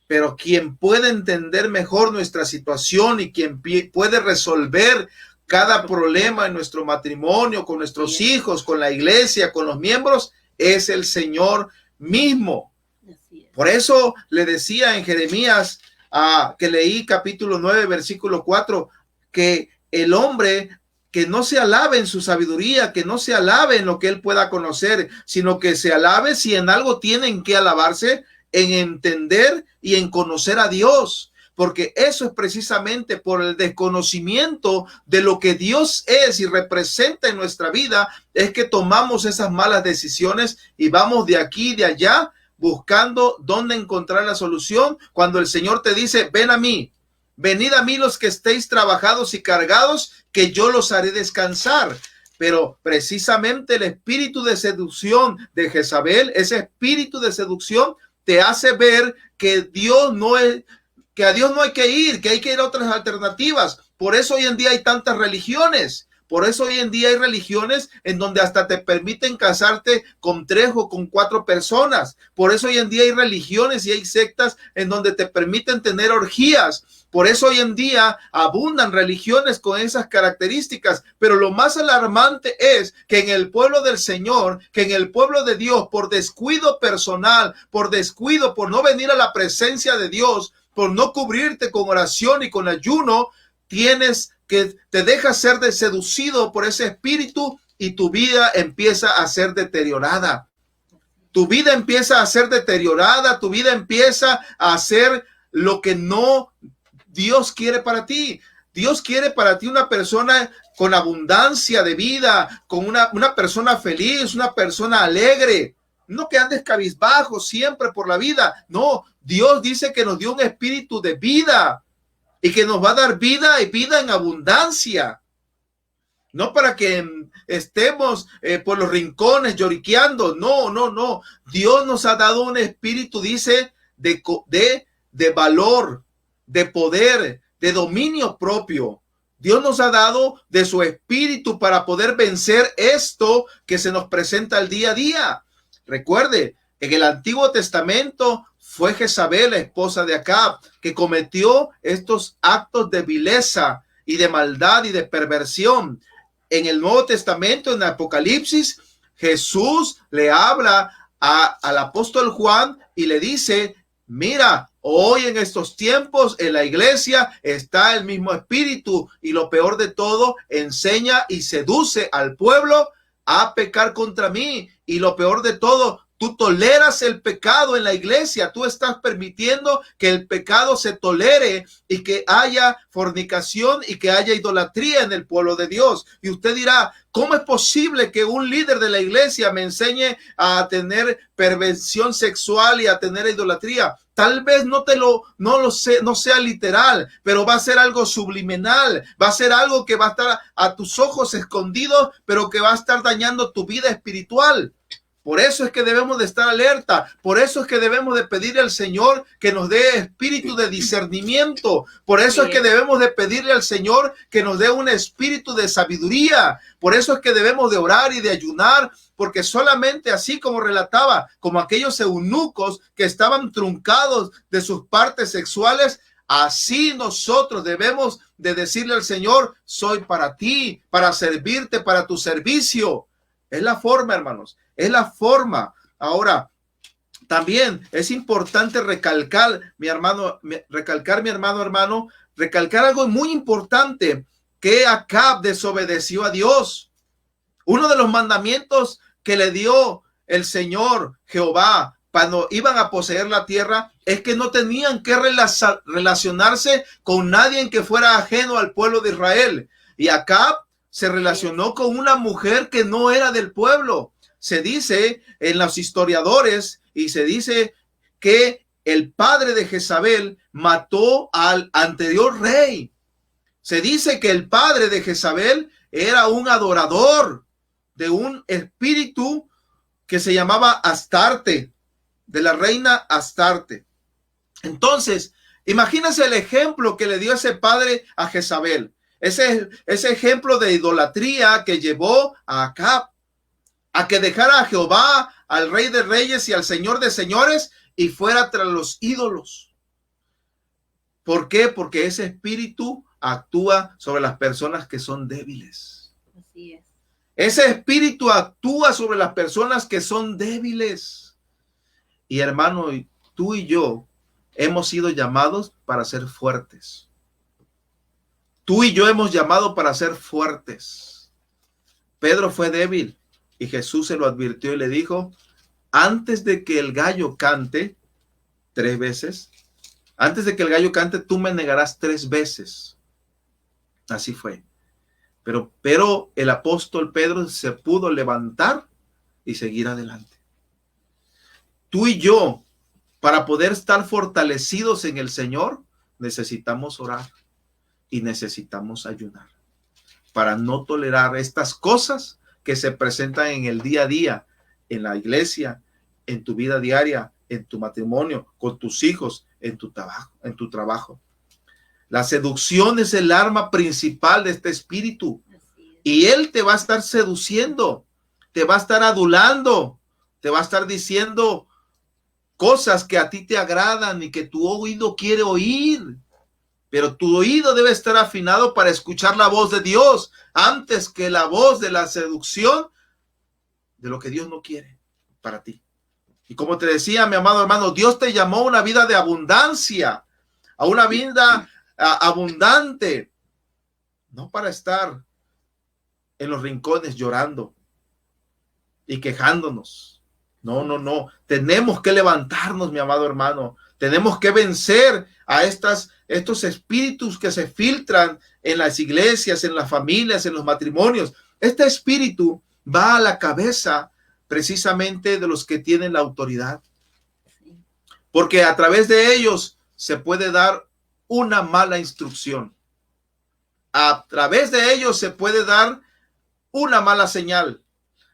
pero quien puede entender mejor nuestra situación y quien puede resolver cada problema en nuestro matrimonio, con nuestros hijos, con la iglesia, con los miembros, es el Señor mismo. Por eso le decía en Jeremías, que leí capítulo 9, versículo 4, que el hombre que no se alabe en su sabiduría, que no se alabe en lo que él pueda conocer, sino que se alabe si en algo tienen que alabarse, en entender y en conocer a Dios, porque eso es precisamente por el desconocimiento de lo que Dios es y representa en nuestra vida, es que tomamos esas malas decisiones y vamos de aquí y de allá, buscando dónde encontrar la solución, cuando el Señor te dice, ven a mí, venid a mí los que estéis trabajados y cargados, que yo los haré descansar. Pero precisamente el espíritu de seducción de Jezabel, ese espíritu de seducción te hace ver que Dios no es, que a Dios no hay que ir, que hay que ir a otras alternativas. Por eso hoy en día hay tantas religiones. Por eso hoy en día hay religiones en donde hasta te permiten casarte con 3 o con 4 personas. Por eso hoy en día hay religiones y hay sectas en donde te permiten tener orgías. Por eso hoy en día abundan religiones con esas características. Pero lo más alarmante es que en el pueblo del Señor, que en el pueblo de Dios, por descuido personal, por descuido, por no venir a la presencia de Dios, por no cubrirte con oración y con ayuno, tienes que te dejas ser seducido por ese espíritu y tu vida empieza a ser deteriorada. Tu vida empieza a ser deteriorada, tu vida empieza a hacer lo que no Dios quiere para ti. Dios quiere para ti una persona con abundancia de vida, con una persona feliz, una persona alegre. No que andes cabizbajo siempre por la vida. No, Dios dice que nos dio un espíritu de vida y que nos va a dar vida y vida en abundancia. No para que estemos por los rincones lloriqueando. No, no, no. Dios nos ha dado un espíritu, dice, de valor, de poder, de dominio propio. Dios nos ha dado de su espíritu para poder vencer esto que se nos presenta el día a día. Recuerde, en el Antiguo Testamento fue Jezabel, la esposa de Acab, que cometió estos actos de vileza y de maldad y de perversión. En el Nuevo Testamento, en Apocalipsis, Jesús le habla al apóstol Juan y le dice, mira, hoy en estos tiempos en la iglesia está el mismo espíritu y lo peor de todo, enseña y seduce al pueblo a pecar contra mí. Y lo peor de todo, tú toleras el pecado en la iglesia, tú estás permitiendo que el pecado se tolere y que haya fornicación y que haya idolatría en el pueblo de Dios. Y usted dirá, ¿cómo es posible que un líder de la iglesia me enseñe a tener perversión sexual y a tener idolatría? Tal vez no sea literal, pero va a ser algo subliminal, va a ser algo que va a estar a tus ojos escondido, pero que va a estar dañando tu vida espiritual. Por eso es que debemos de estar alerta. Por eso es que debemos de pedirle al Señor que nos dé espíritu de discernimiento. Por eso es que debemos de pedirle al Señor que nos dé un espíritu de sabiduría. Por eso es que debemos de orar y de ayunar, porque solamente así como relataba, como aquellos eunucos que estaban truncados de sus partes sexuales, así nosotros debemos de decirle al Señor, soy para ti, para servirte, para tu servicio. Es la forma, hermanos. Es la forma. Ahora, también es importante recalcar algo muy importante, que Acab desobedeció a Dios. Uno de los mandamientos que le dio el Señor Jehová cuando iban a poseer la tierra es que no tenían que relacionarse con nadie que fuera ajeno al pueblo de Israel. Y Acab se relacionó con una mujer que no era del pueblo. Se dice en los historiadores y se dice que el padre de Jezabel mató al anterior rey. Se dice que el padre de Jezabel era un adorador de un espíritu que se llamaba Astarte, de la reina Astarte. Entonces, imagínense el ejemplo que le dio ese padre a Jezabel. Ese ejemplo de idolatría que llevó a Acab a que dejara a Jehová, al Rey de Reyes y al Señor de Señores y fuera tras los ídolos. ¿Por qué? Porque ese espíritu actúa sobre las personas que son débiles. Así es. Ese espíritu actúa sobre las personas que son débiles. Y hermano, tú y yo hemos sido llamados para ser fuertes. Tú y yo hemos llamado para ser fuertes. Pedro fue débil. Y Jesús se lo advirtió y le dijo, antes de que el gallo cante 3 veces, antes de que el gallo cante, tú me negarás 3 veces. Así fue. Pero el apóstol Pedro se pudo levantar y seguir adelante. Tú y yo, para poder estar fortalecidos en el Señor, necesitamos orar y necesitamos ayunar para no tolerar estas cosas que se presentan en el día a día, en la iglesia, en tu vida diaria, en tu matrimonio, con tus hijos, en tu trabajo. La seducción es el arma principal de este espíritu. Y él te va a estar seduciendo, te va a estar adulando, te va a estar diciendo cosas que a ti te agradan y que tu oído quiere oír. Pero tu oído debe estar afinado para escuchar la voz de Dios antes que la voz de la seducción de lo que Dios no quiere para ti. Y como te decía, mi amado hermano, Dios te llamó a una vida de abundancia, a una vida abundante, no para estar en los rincones llorando y quejándonos. No. Tenemos que levantarnos, mi amado hermano. Tenemos que vencer a estos espíritus que se filtran en las iglesias, en las familias, en los matrimonios. Este espíritu va a la cabeza precisamente de los que tienen la autoridad. Porque a través de ellos se puede dar una mala instrucción. A través de ellos se puede dar una mala señal.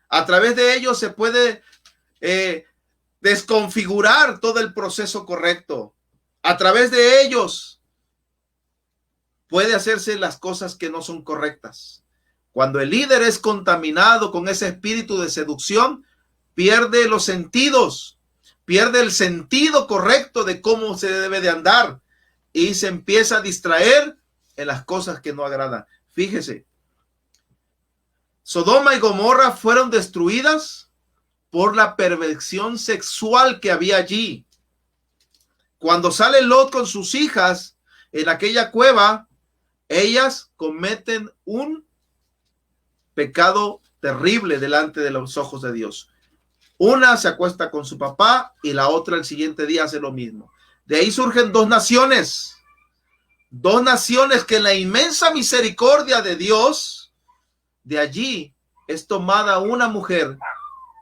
A través de ellos se puede desconfigurar todo el proceso correcto. A través de ellos puede hacerse las cosas que no son correctas. Cuando el líder es contaminado con ese espíritu de seducción, pierde los sentidos, pierde el sentido correcto de cómo se debe de andar y se empieza a distraer en las cosas que no agradan. Fíjese, Sodoma y Gomorra fueron destruidas por la perversión sexual que había allí. Cuando sale Lot con sus hijas en aquella cueva, ellas cometen un pecado terrible delante de los ojos de Dios. Una se acuesta con su papá y la otra el siguiente día hace lo mismo. De ahí surgen dos naciones que en la inmensa misericordia de Dios, de allí es tomada una mujer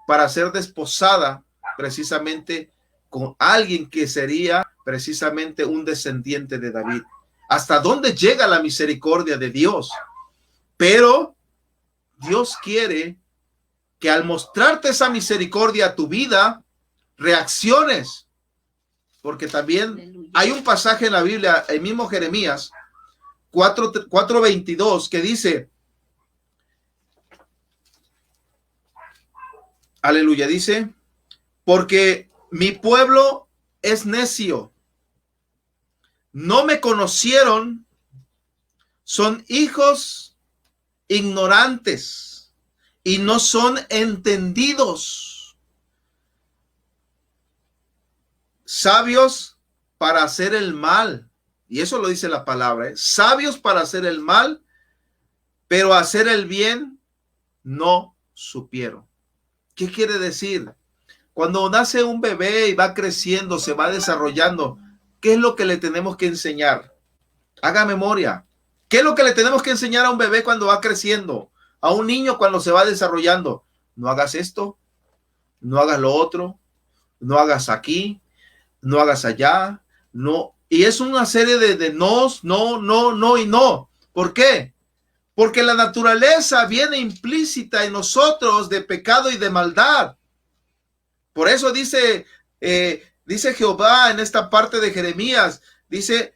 para ser desposada precisamente con alguien que sería precisamente un descendiente de David. ¿Hasta dónde llega la misericordia de Dios? Pero Dios quiere que al mostrarte esa misericordia a tu vida, reacciones. Porque también hay un pasaje en la Biblia, el mismo Jeremías 4:22, que dice, aleluya, dice, porque mi pueblo es necio, no me conocieron, son hijos ignorantes y no son entendidos, sabios para hacer el mal. Y eso lo dice la palabra, sabios para hacer el mal, pero hacer el bien no supieron. ¿Qué quiere decir? Cuando nace un bebé y va creciendo, se va desarrollando, ¿qué es lo que le tenemos que enseñar? Haga memoria. ¿Qué es lo que le tenemos que enseñar a un bebé cuando va creciendo? A un niño cuando se va desarrollando. No hagas esto, no hagas lo otro, no hagas aquí, no hagas allá, no. Y es una serie de nos, no y no. ¿Por qué? Porque la naturaleza viene implícita en nosotros de pecado y de maldad. Por eso dice Jehová en esta parte de Jeremías, dice,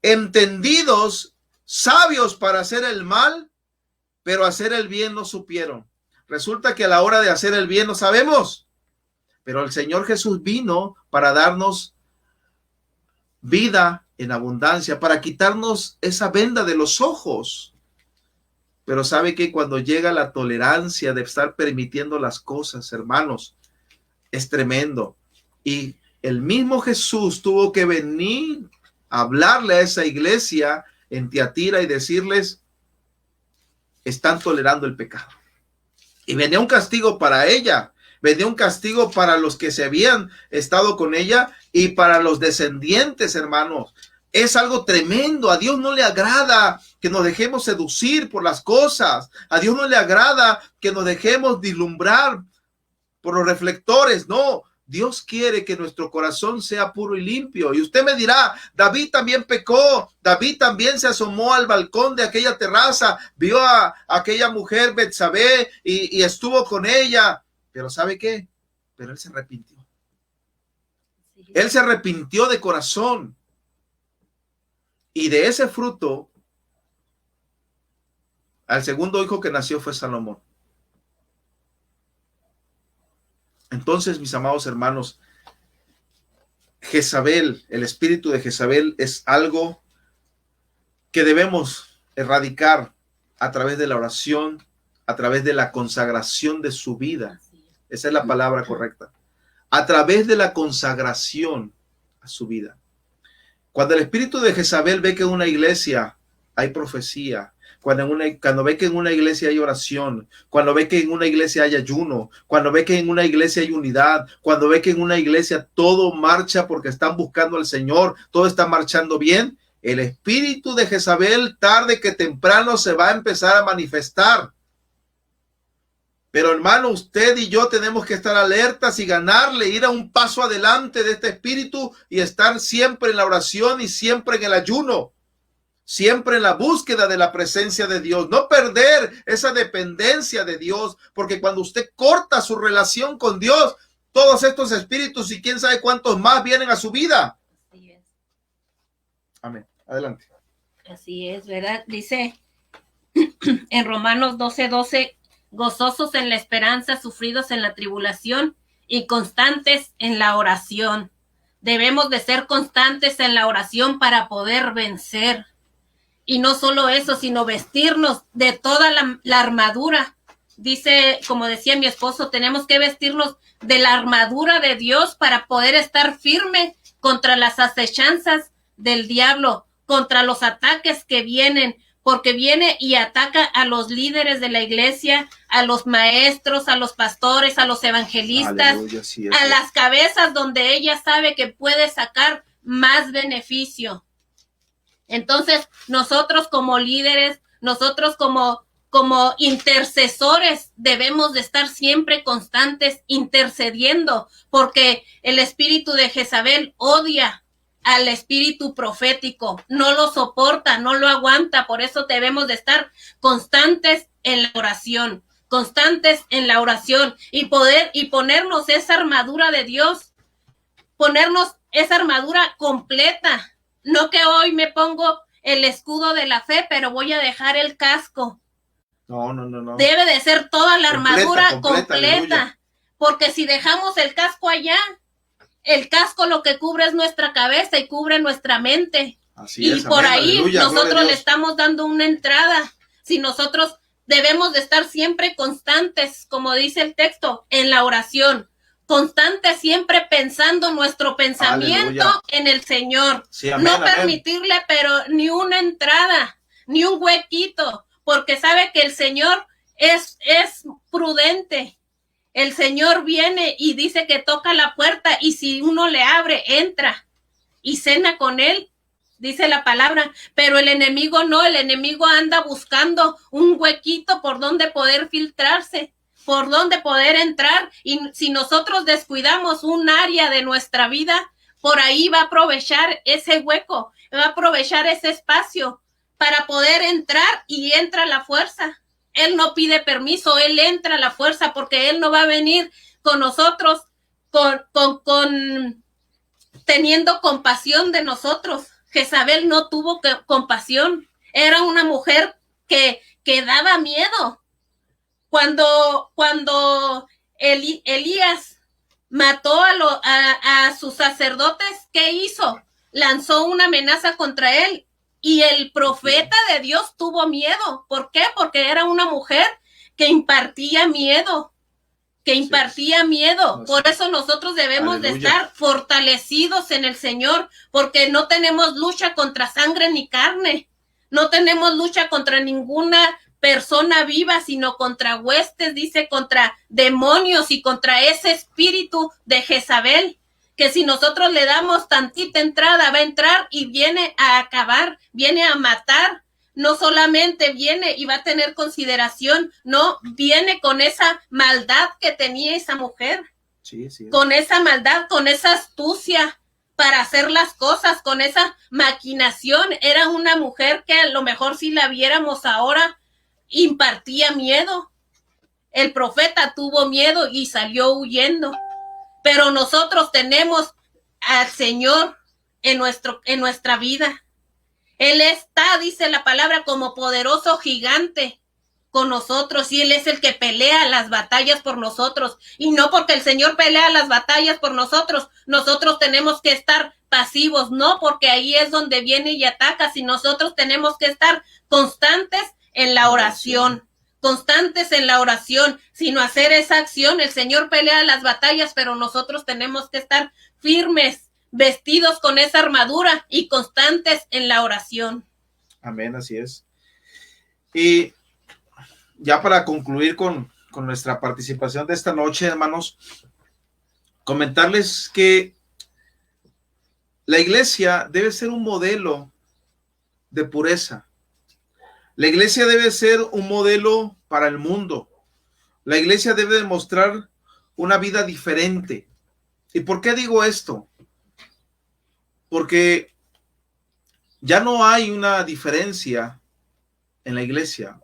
entendidos, sabios para hacer el mal, pero hacer el bien no supieron. Resulta que a la hora de hacer el bien no sabemos, pero el Señor Jesús vino para darnos vida en abundancia, para quitarnos esa venda de los ojos. Pero sabe que cuando llega la tolerancia de estar permitiendo las cosas, hermanos, es tremendo. Y el mismo Jesús tuvo que venir a hablarle a esa iglesia en Tiatira y decirles, están tolerando el pecado. Y venía un castigo para ella, venía un castigo para los que se habían estado con ella y para los descendientes, hermanos. Es algo tremendo. A Dios no le agrada que nos dejemos seducir por las cosas. A Dios no le agrada que nos dejemos deslumbrar por los reflectores. No, Dios quiere que nuestro corazón sea puro y limpio. Y usted me dirá, David también pecó. David también se asomó al balcón de aquella terraza, vio a aquella mujer Betsabé y estuvo con ella. Pero ¿sabe qué? Pero él se arrepintió. Él se arrepintió de corazón. Y de ese fruto, al segundo hijo que nació fue Salomón. Entonces, mis amados hermanos, Jezabel, el espíritu de Jezabel es algo que debemos erradicar a través de la oración, a través de la consagración de su vida. Esa es la palabra correcta. A través de la consagración a su vida. Cuando el espíritu de Jezabel ve que en una iglesia hay profecía, cuando ve que en una iglesia hay oración, cuando ve que en una iglesia hay ayuno, cuando ve que en una iglesia hay unidad, cuando ve que en una iglesia todo marcha porque están buscando al Señor, todo está marchando bien, el espíritu de Jezabel tarde que temprano se va a empezar a manifestar. Pero hermano, usted y yo tenemos que estar alertas y ganarle, ir a un paso adelante de este espíritu y estar siempre en la oración y siempre en el ayuno, siempre en la búsqueda de la presencia de Dios, no perder esa dependencia de Dios, porque cuando usted corta su relación con Dios, todos estos espíritus y quién sabe cuántos más vienen a su vida. Así es. Amén. Adelante. Así es, ¿verdad? Dice en Romanos 12:12, gozosos en la esperanza, sufridos en la tribulación y constantes en la oración. Debemos de ser constantes en la oración para poder vencer. Y no solo eso, sino vestirnos de toda la armadura. Dice, como decía mi esposo, tenemos que vestirnos de la armadura de Dios para poder estar firme contra las acechanzas del diablo, contra los ataques que vienen, porque viene y ataca a los líderes de la iglesia, a los maestros, a los pastores, a los evangelistas, aleluya, sí, a las cabezas donde ella sabe que puede sacar más beneficio. Entonces, nosotros como líderes, nosotros como intercesores debemos de estar siempre constantes intercediendo, porque el espíritu de Jezabel odia al espíritu profético, no lo soporta, no lo aguanta, por eso debemos de estar constantes en la oración, y ponernos esa armadura de Dios, ponernos esa armadura completa, no que hoy me pongo el escudo de la fe, pero voy a dejar el casco. No. Debe de ser toda la armadura completa, porque si dejamos el casco allá, el casco lo que cubre es nuestra cabeza y cubre nuestra mente. Así es, por amén, ahí aleluya, nosotros le estamos dando una entrada. Si nosotros debemos de estar siempre constantes, como dice el texto, en la oración, constantes siempre pensando nuestro pensamiento aleluya en el Señor. Sí, amén, no permitirle, amén, pero ni una entrada, ni un huequito, porque sabe que el Señor es prudente. El Señor viene y dice que toca la puerta y si uno le abre, entra y cena con él, dice la palabra. Pero el enemigo no, el enemigo anda buscando un huequito por donde poder filtrarse, por donde poder entrar. Y si nosotros descuidamos un área de nuestra vida, por ahí va a aprovechar ese hueco, va a aprovechar ese espacio para poder entrar y entra la fuerza. Él no pide permiso, él entra a la fuerza porque él no va a venir con nosotros teniendo compasión de nosotros. Jezabel no tuvo compasión. Era una mujer que daba miedo. Cuando Elías mató a sus sacerdotes, ¿qué hizo? Lanzó una amenaza contra él. Y el profeta de Dios tuvo miedo. ¿Por qué? Porque era una mujer que impartía miedo. Por eso nosotros debemos aleluya de estar fortalecidos en el Señor, porque no tenemos lucha contra sangre ni carne. No tenemos lucha contra ninguna persona viva, sino contra huestes, dice, contra demonios y contra ese espíritu de Jezabel, que si nosotros le damos tantita entrada, va a entrar y viene a acabar, viene a matar. No solamente viene y va a tener consideración, no, viene con esa maldad que tenía esa mujer. Sí. Con esa maldad, con esa astucia para hacer las cosas, con esa maquinación. Era una mujer que a lo mejor si la viéramos ahora, impartía miedo. El profeta tuvo miedo y salió huyendo. Pero nosotros tenemos al Señor en nuestra vida. Él está, dice la palabra, como poderoso gigante con nosotros, y Él es el que pelea las batallas por nosotros, y no porque el Señor pelea las batallas por nosotros, nosotros tenemos que estar pasivos, no, porque ahí es donde viene y ataca, si nosotros tenemos que estar constantes en la oración, sino hacer esa acción. El Señor pelea las batallas, pero nosotros tenemos que estar firmes, vestidos con esa armadura y constantes en la oración. Amén, así es. Y ya para concluir con nuestra participación de esta noche, hermanos, comentarles que la iglesia debe ser un modelo de pureza. La iglesia debe ser un modelo para el mundo. La iglesia debe demostrar una vida diferente. ¿Y por qué digo esto? Porque ya no hay una diferencia en la iglesia.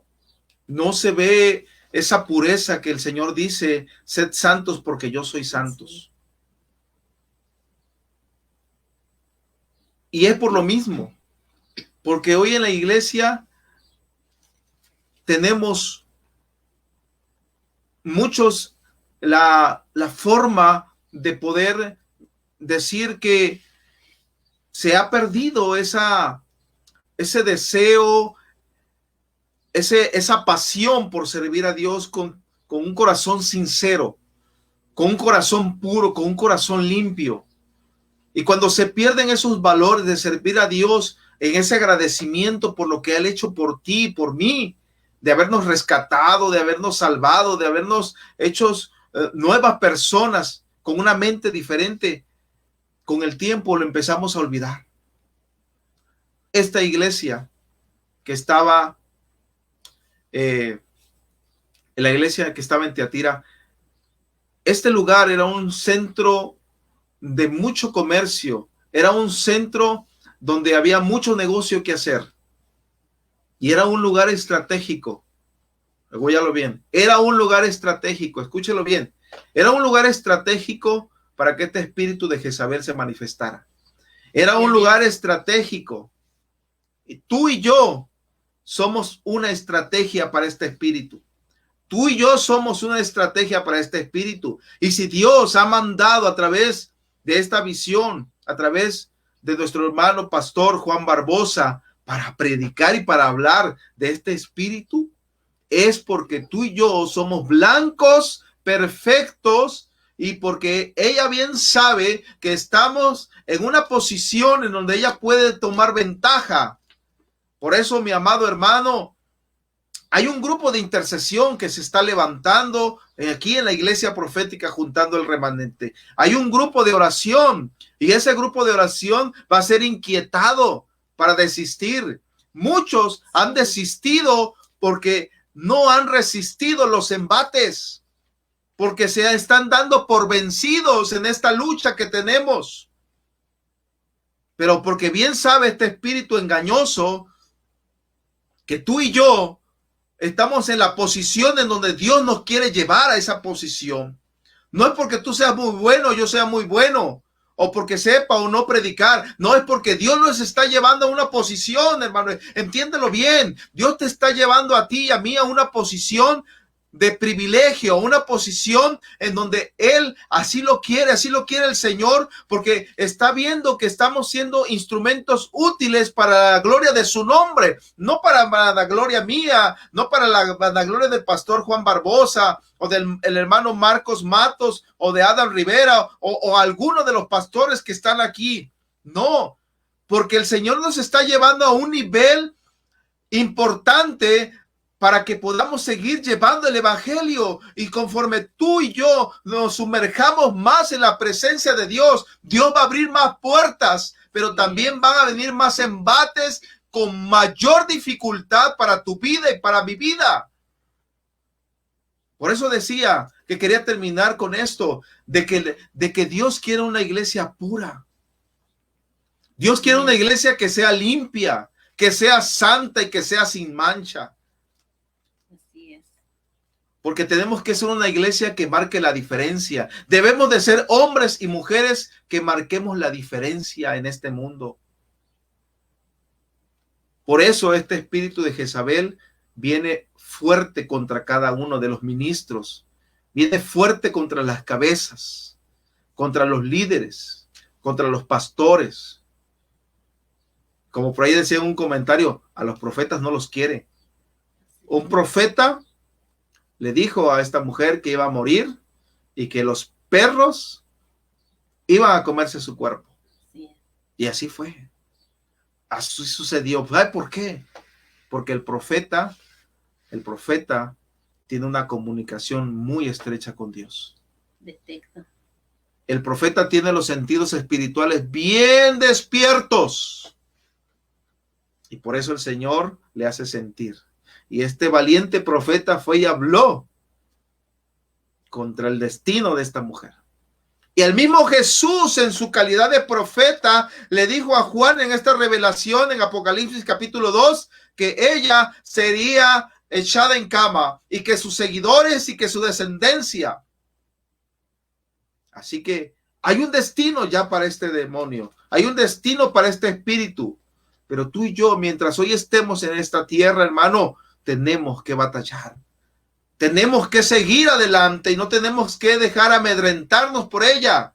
No se ve esa pureza que el Señor dice, sed santos porque yo soy santos. Y es por lo mismo, porque hoy en la iglesia tenemos muchos la forma de poder decir que se ha perdido ese deseo, esa pasión por servir a Dios con un corazón sincero, con un corazón puro, con un corazón limpio. Y cuando se pierden esos valores de servir a Dios en ese agradecimiento por lo que Él ha hecho por ti y por mí, de habernos rescatado, de habernos salvado, de habernos hecho nuevas personas con una mente diferente, con el tiempo lo empezamos a olvidar. Esta iglesia que estaba en la iglesia que estaba en Tiatira, este lugar era un centro de mucho comercio, era un centro donde había mucho negocio que hacer y era un lugar estratégico. Óyalo bien, era un lugar estratégico, escúchelo bien, era un lugar estratégico para que este espíritu de Jezabel se manifestara. Era un lugar estratégico. Y tú y yo somos una estrategia para este espíritu. Tú y yo somos una estrategia para este espíritu. Y si Dios ha mandado a través de esta visión, a través de nuestro hermano pastor Juan Barbosa, para predicar y para hablar de este espíritu, es porque tú y yo somos blancos, perfectos, y porque ella bien sabe que estamos en una posición en donde ella puede tomar ventaja. Por eso, mi amado hermano, hay un grupo de intercesión que se está levantando aquí en la iglesia profética juntando el remanente. Hay un grupo de oración y ese grupo de oración va a ser inquietado para desistir. Muchos han desistido porque no han resistido los embates, porque se están dando por vencidos en esta lucha que tenemos. Pero porque bien sabe este espíritu engañoso que tú y yo estamos en la posición en donde Dios nos quiere llevar a esa posición. No es porque tú seas muy bueno, yo sea muy bueno, o porque sepa o no predicar. No, es porque Dios nos está llevando a una posición, hermano. Entiéndelo bien. Dios te está llevando a ti y a mí a una posición de privilegio, una posición en donde Él así lo quiere el Señor, porque está viendo que estamos siendo instrumentos útiles para la gloria de su nombre, no para la gloria mía, no para la gloria del pastor Juan Barbosa o del el hermano Marcos Matos o de Adam Rivera o alguno de los pastores que están aquí. No, porque el Señor nos está llevando a un nivel importante para que podamos seguir llevando el evangelio, y conforme tú y yo nos sumerjamos más en la presencia de Dios, Dios va a abrir más puertas, pero también van a venir más embates con mayor dificultad para tu vida y para mi vida. Por eso decía que quería terminar con esto, de que Dios quiere una iglesia pura. Dios quiere una iglesia que sea limpia, que sea santa y que sea sin mancha. Así es. porque tenemos que ser una iglesia que marque la diferencia. Debemos de ser hombres y mujeres que marquemos la diferencia en este mundo. Por eso este espíritu de Jezabel viene fuerte contra cada uno de los ministros, viene fuerte contra las cabezas, contra los líderes, contra los pastores. Como por ahí decía un comentario, a los profetas no los quiere. Un profeta le dijo a esta mujer que iba a morir y que los perros iban a comerse su cuerpo. Sí. Y así fue. Así sucedió. ¿Sabe por qué? Porque el profeta tiene una comunicación muy estrecha con Dios. Detecta. El profeta tiene los sentidos espirituales bien despiertos. Y por eso el Señor le hace sentir. Y este valiente profeta fue y habló contra el destino de esta mujer. Y el mismo Jesús, en su calidad de profeta, le dijo a Juan en esta revelación en Apocalipsis capítulo 2, que ella sería echada en cama y que sus seguidores y que su descendencia. Así que hay un destino ya para este demonio, hay un destino para este espíritu. Pero tú y yo, mientras hoy estemos en esta tierra, hermano, tenemos que batallar. Tenemos que seguir adelante y no tenemos que dejar amedrentarnos por ella.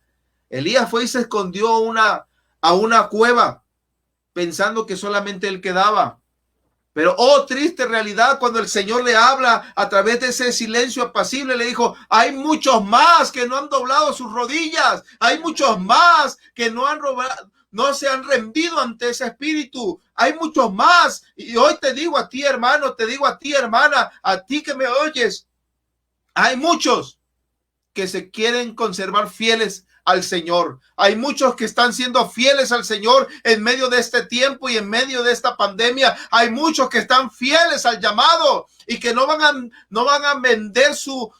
Elías fue y se escondió a una cueva pensando que solamente él quedaba. Pero, oh, triste realidad, cuando el Señor le habla a través de ese silencio apacible, le dijo, hay muchos más que no han doblado sus rodillas. Hay muchos más que no se han rendido ante ese espíritu. Hay muchos más. Y hoy te digo a ti, hermano, te digo a ti, hermana, a ti que me oyes. Hay muchos que se quieren conservar fieles al Señor. Hay muchos que están siendo fieles al Señor en medio de este tiempo y en medio de esta pandemia. Hay muchos que están fieles al llamado y que no van a vender su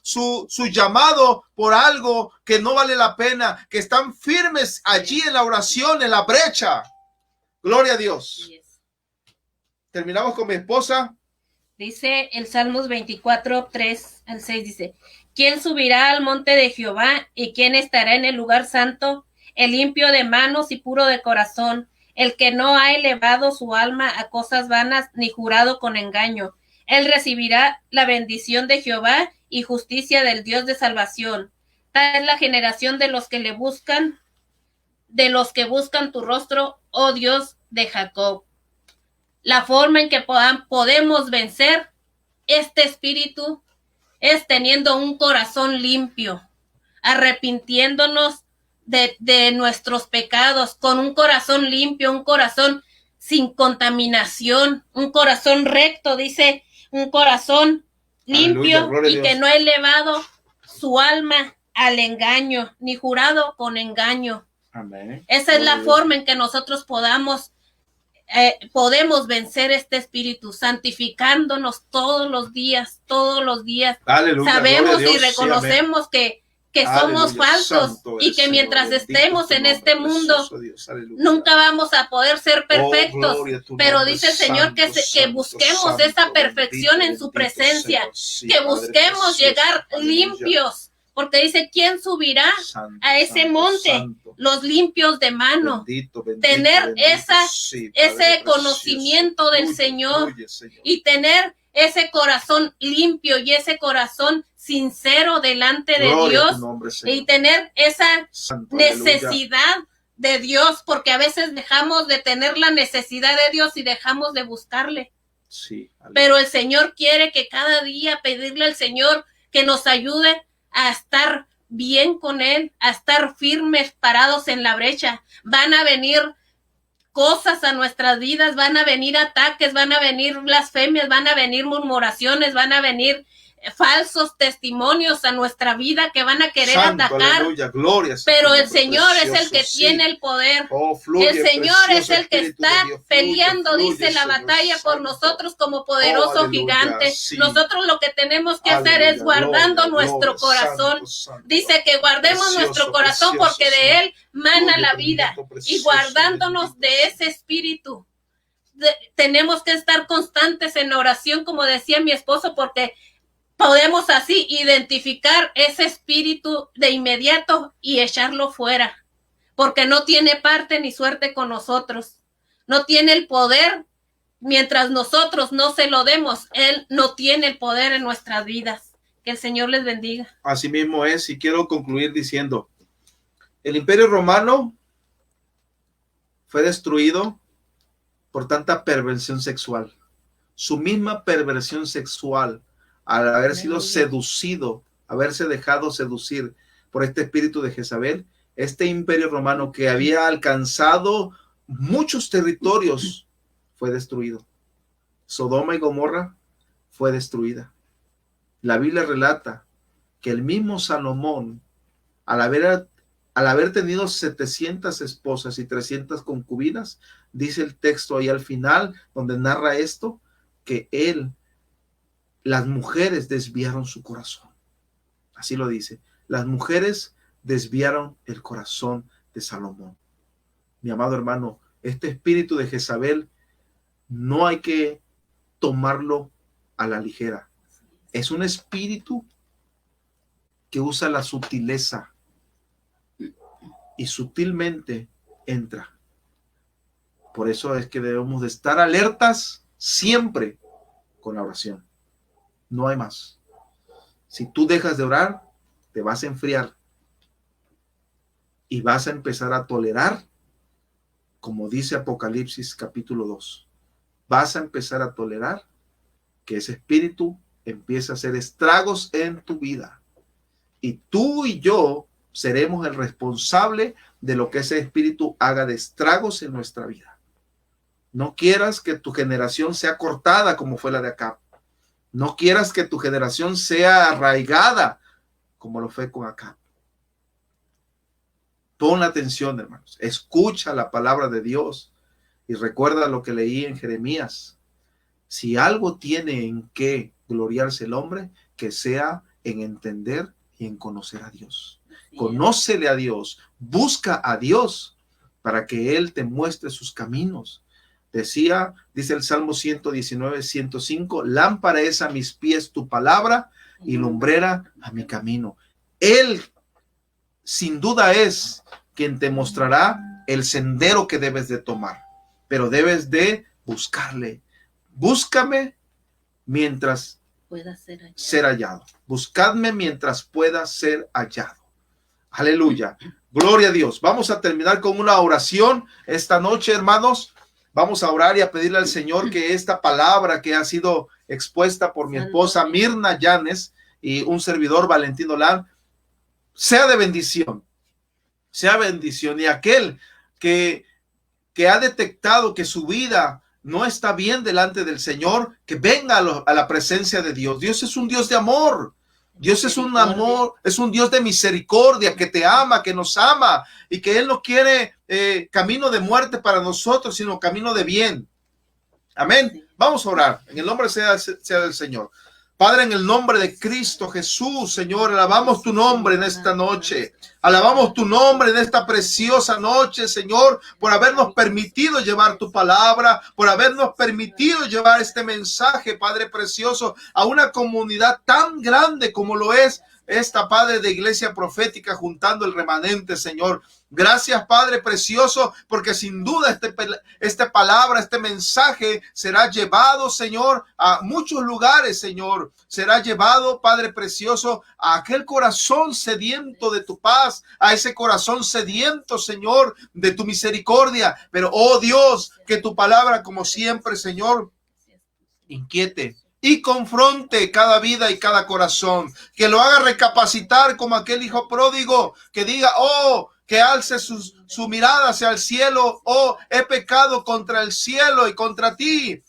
llamado por algo que no vale la pena, que están firmes allí en la oración, en la brecha. Gloria a Dios. Terminamos con mi esposa. Dice el Salmos 24, 3 al 6, dice, ¿quién subirá al monte de Jehová y quién estará en el lugar santo? El limpio de manos y puro de corazón, el que no ha elevado su alma a cosas vanas ni jurado con engaño. Él recibirá la bendición de Jehová y justicia del Dios de salvación. Tal es la generación de los que le buscan, de los que buscan tu rostro, oh Dios de Jacob. La forma en que podemos vencer este espíritu es teniendo un corazón limpio, arrepintiéndonos de nuestros pecados, con un corazón limpio, un corazón sin contaminación, un corazón recto, dice, un corazón limpio. Aleluya, y que no ha elevado su alma al engaño, ni jurado con engaño. Amén. Esa es la forma en que nosotros podemos vencer este espíritu, santificándonos todos los días. Aleluya, sabemos y reconocemos que somos falsos y que mientras estemos en este mundo nunca vamos a poder ser perfectos, pero dice el Señor que busquemos esa perfección en su presencia, que busquemos llegar limpios. Porque dice, ¿quién subirá a ese monte? Los limpios de mano. Tener ese conocimiento del Señor y tener ese corazón limpio y ese corazón sincero delante de Dios y tener esa necesidad de Dios, porque a veces dejamos de tener la necesidad de Dios y dejamos de buscarle. Sí, pero el Señor quiere que cada día pedirle al Señor que nos ayude a estar bien con Él, a estar firmes, parados en la brecha. Van a venir cosas a nuestras vidas, van a venir ataques, van a venir blasfemias, van a venir murmuraciones, van a venir falsos testimonios a nuestra vida que van a querer atacar. Aleluya, gloria, pero el Señor es el que tiene el poder. El Señor es el que está peleando, dice la batalla por nosotros como poderoso gigante. Nosotros lo que tenemos que hacer es guardando nuestro corazón. Dice que guardemos nuestro corazón porque de él mana la vida, y guardándonos de ese espíritu. Tenemos que estar constantes en oración, como decía mi esposo, porque podemos así identificar ese espíritu de inmediato y echarlo fuera, porque no tiene parte ni suerte con nosotros. No tiene el poder mientras nosotros no se lo demos. Él no tiene el poder en nuestras vidas. Que el Señor les bendiga. Así mismo es, y quiero concluir diciendo, el Imperio Romano fue destruido por tanta perversión sexual. Su misma perversión sexual, al haber sido seducido, haberse dejado seducir por este espíritu de Jezabel, este Imperio Romano que había alcanzado muchos territorios fue destruido. Sodoma y Gomorra fue destruida. La Biblia relata que el mismo Salomón, al haber tenido 700 esposas y 300 concubinas, dice el texto ahí al final, donde narra esto, que las mujeres desviaron su corazón. Así lo dice. Las mujeres desviaron el corazón de Salomón. Mi amado hermano, este espíritu de Jezabel no hay que tomarlo a la ligera. Es un espíritu que usa la sutileza y sutilmente entra. Por eso es que debemos de estar alertas siempre con la oración. No hay más. Si tú dejas de orar, te vas a enfriar y vas a empezar a tolerar, como dice Apocalipsis capítulo 2. Vas a empezar a tolerar que ese espíritu empiece a hacer estragos en tu vida. Y tú y yo seremos el responsable de lo que ese espíritu haga de estragos en nuestra vida. No quieras que tu generación sea cortada como fue la de Acab. No quieras que tu generación sea arraigada como lo fue con Acab. Pon atención, hermanos. Escucha la palabra de Dios y recuerda lo que leí en Jeremías. Si algo tiene en qué gloriarse el hombre, que sea en entender y en conocer a Dios. Conócele a Dios, busca a Dios para que Él te muestre sus caminos. Dice el Salmo 119, 105, lámpara es a mis pies tu palabra y lumbrera a mi camino. Él sin duda es quien te mostrará el sendero que debes de tomar, pero debes de buscarle. Búscame mientras pueda ser hallado. Buscadme mientras pueda ser hallado. Aleluya. Gloria a Dios. Vamos a terminar con una oración esta noche, hermanos. Vamos a orar y a pedirle al Señor que esta palabra que ha sido expuesta por mi esposa Mirna Llanes y un servidor Valentín Olán sea de bendición. Sea bendición. Y aquel que ha detectado que su vida no está bien delante del Señor, que venga a la presencia de Dios. Dios es un Dios de amor. Dios es un amor, es un Dios de misericordia, que te ama, que nos ama y que Él no quiere camino de muerte para nosotros, sino camino de bien. Amén. Vamos a orar. En el nombre sea del Señor. Padre, en el nombre de Cristo Jesús, Señor, alabamos tu nombre en esta noche. Alabamos tu nombre en esta preciosa noche, Señor, por habernos permitido llevar tu palabra, por habernos permitido llevar este mensaje, Padre precioso, a una comunidad tan grande como lo es esta, Padre, de Iglesia Profética, juntando el remanente, Señor. Gracias, Padre precioso, porque sin duda esta palabra, este mensaje será llevado, Señor, a muchos lugares, Señor. Será llevado, Padre precioso, a aquel corazón sediento de tu paz, a ese corazón sediento, Señor, de tu misericordia. Pero, oh Dios, que tu palabra, como siempre, Señor, inquiete y confronte cada vida y cada corazón, que lo haga recapacitar como aquel hijo pródigo, que diga, oh, que alce su mirada hacia el cielo, oh, he pecado contra el cielo y contra ti.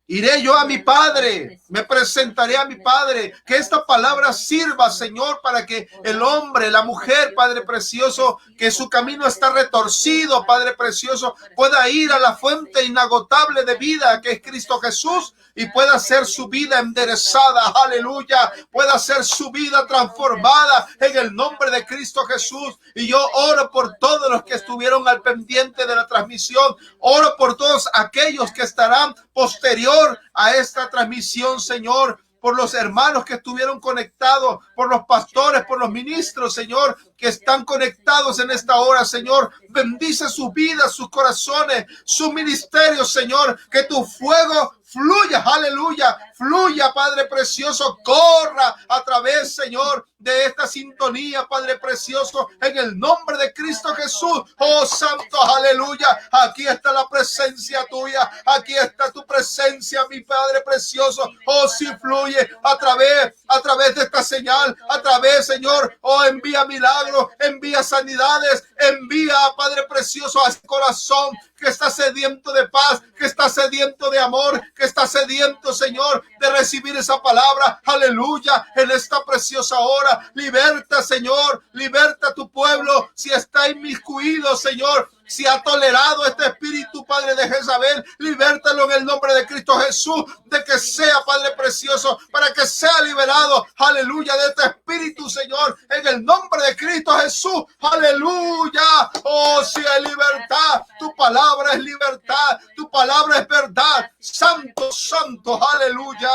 Iré yo a mi Padre, me presentaré a mi Padre. Que esta palabra sirva, Señor, para que el hombre, la mujer, Padre precioso, que su camino está retorcido, Padre precioso, pueda ir a la fuente inagotable de vida que es Cristo Jesús y pueda ser su vida enderezada, aleluya, pueda ser su vida transformada en el nombre de Cristo Jesús. Y yo oro por todos los que estuvieron al pendiente de la transmisión, oro por todos aquellos que estarán posterior a esta transmisión, Señor, por los hermanos que estuvieron conectados, por los pastores, por los ministros, Señor, que están conectados en esta hora, Señor. Bendice sus vidas, sus corazones, su ministerio, Señor. Que tu fuego fluya, aleluya, fluya, Padre precioso, corra a través, Señor, de esta sintonía, Padre precioso, en el nombre de Cristo Jesús. Oh, santo, aleluya, aquí está la presencia tuya, aquí está tu presencia, mi Padre precioso. Oh, si fluye a través de esta señal, a través, Señor, oh, envía milagros, envía sanidades, envía, Padre precioso, a ese corazón que está sediento de paz, que está sediento de amor, que está sediento, Señor, de recibir esa palabra, aleluya, en esta preciosa hora. Liberta, Señor, liberta a tu pueblo, si está inmiscuido, Señor, si ha tolerado este espíritu, Padre, de Jezabel, libértalo en el nombre de Cristo Jesús, de que sea, Padre precioso, para que sea liberado, aleluya, de este espíritu, Señor, en el nombre de Cristo Jesús, aleluya. Oh, si hay libertad, tu palabra es libertad, tu palabra es verdad, santo, santo, aleluya.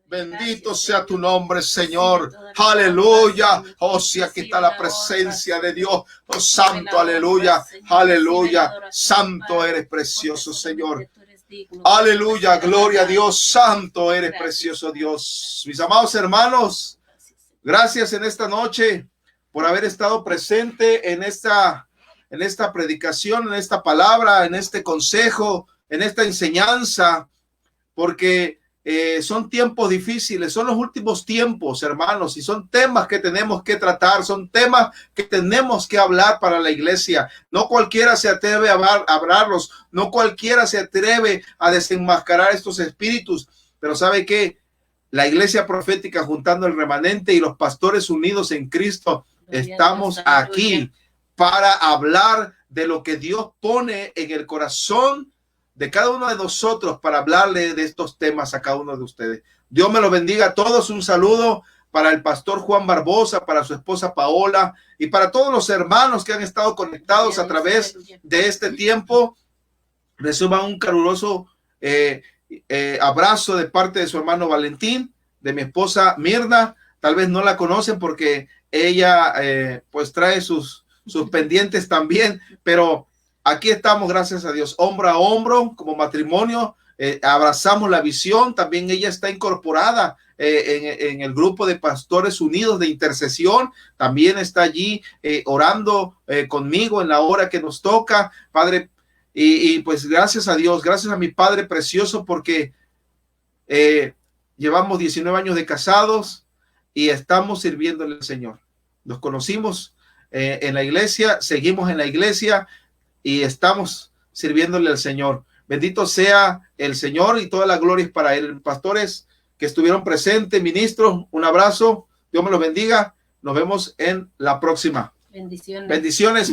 Bendito sea tu nombre, Señor. Aleluya. Oh, si aquí está la presencia de Dios. Oh, santo, aleluya. Aleluya. Santo eres precioso, Señor. Aleluya. Gloria a Dios. Santo eres precioso, Dios. Mis amados hermanos, gracias en esta noche por haber estado presente en esta predicación, en esta palabra, en este consejo, en esta enseñanza, porque son tiempos difíciles, son los últimos tiempos, hermanos, y son temas que tenemos que tratar, son temas que tenemos que hablar para la iglesia. No cualquiera se atreve a hablarlos, no cualquiera se atreve a desenmascarar estos espíritus, pero ¿sabe qué? La iglesia profética, juntando el remanente y los pastores unidos en Cristo, estamos aquí para hablar de lo que Dios pone en el corazón de cada uno de nosotros, para hablarle de estos temas a cada uno de ustedes. Dios me lo bendiga a todos. Un saludo para el pastor Juan Barbosa, para su esposa Paola y para todos los hermanos que han estado conectados a través de este tiempo. Reciban un caluroso abrazo de parte de su hermano Valentín, de mi esposa Mirna. Tal vez no la conocen porque ella pues trae sus pendientes también, pero aquí estamos, gracias a Dios, hombro a hombro, como matrimonio, abrazamos la visión. También ella está incorporada en el grupo de Pastores Unidos de Intercesión. También está allí orando conmigo en la hora que nos toca, Padre. Y pues gracias a Dios, gracias a mi Padre precioso, porque llevamos 19 años de casados y estamos sirviéndole al Señor. Nos conocimos en la iglesia, seguimos en la iglesia y estamos sirviéndole al Señor. Bendito sea el Señor y toda la gloria es para él. Pastores que estuvieron presentes, ministros, un abrazo. Dios me los bendiga. Nos vemos en la próxima. Bendiciones. Bendiciones.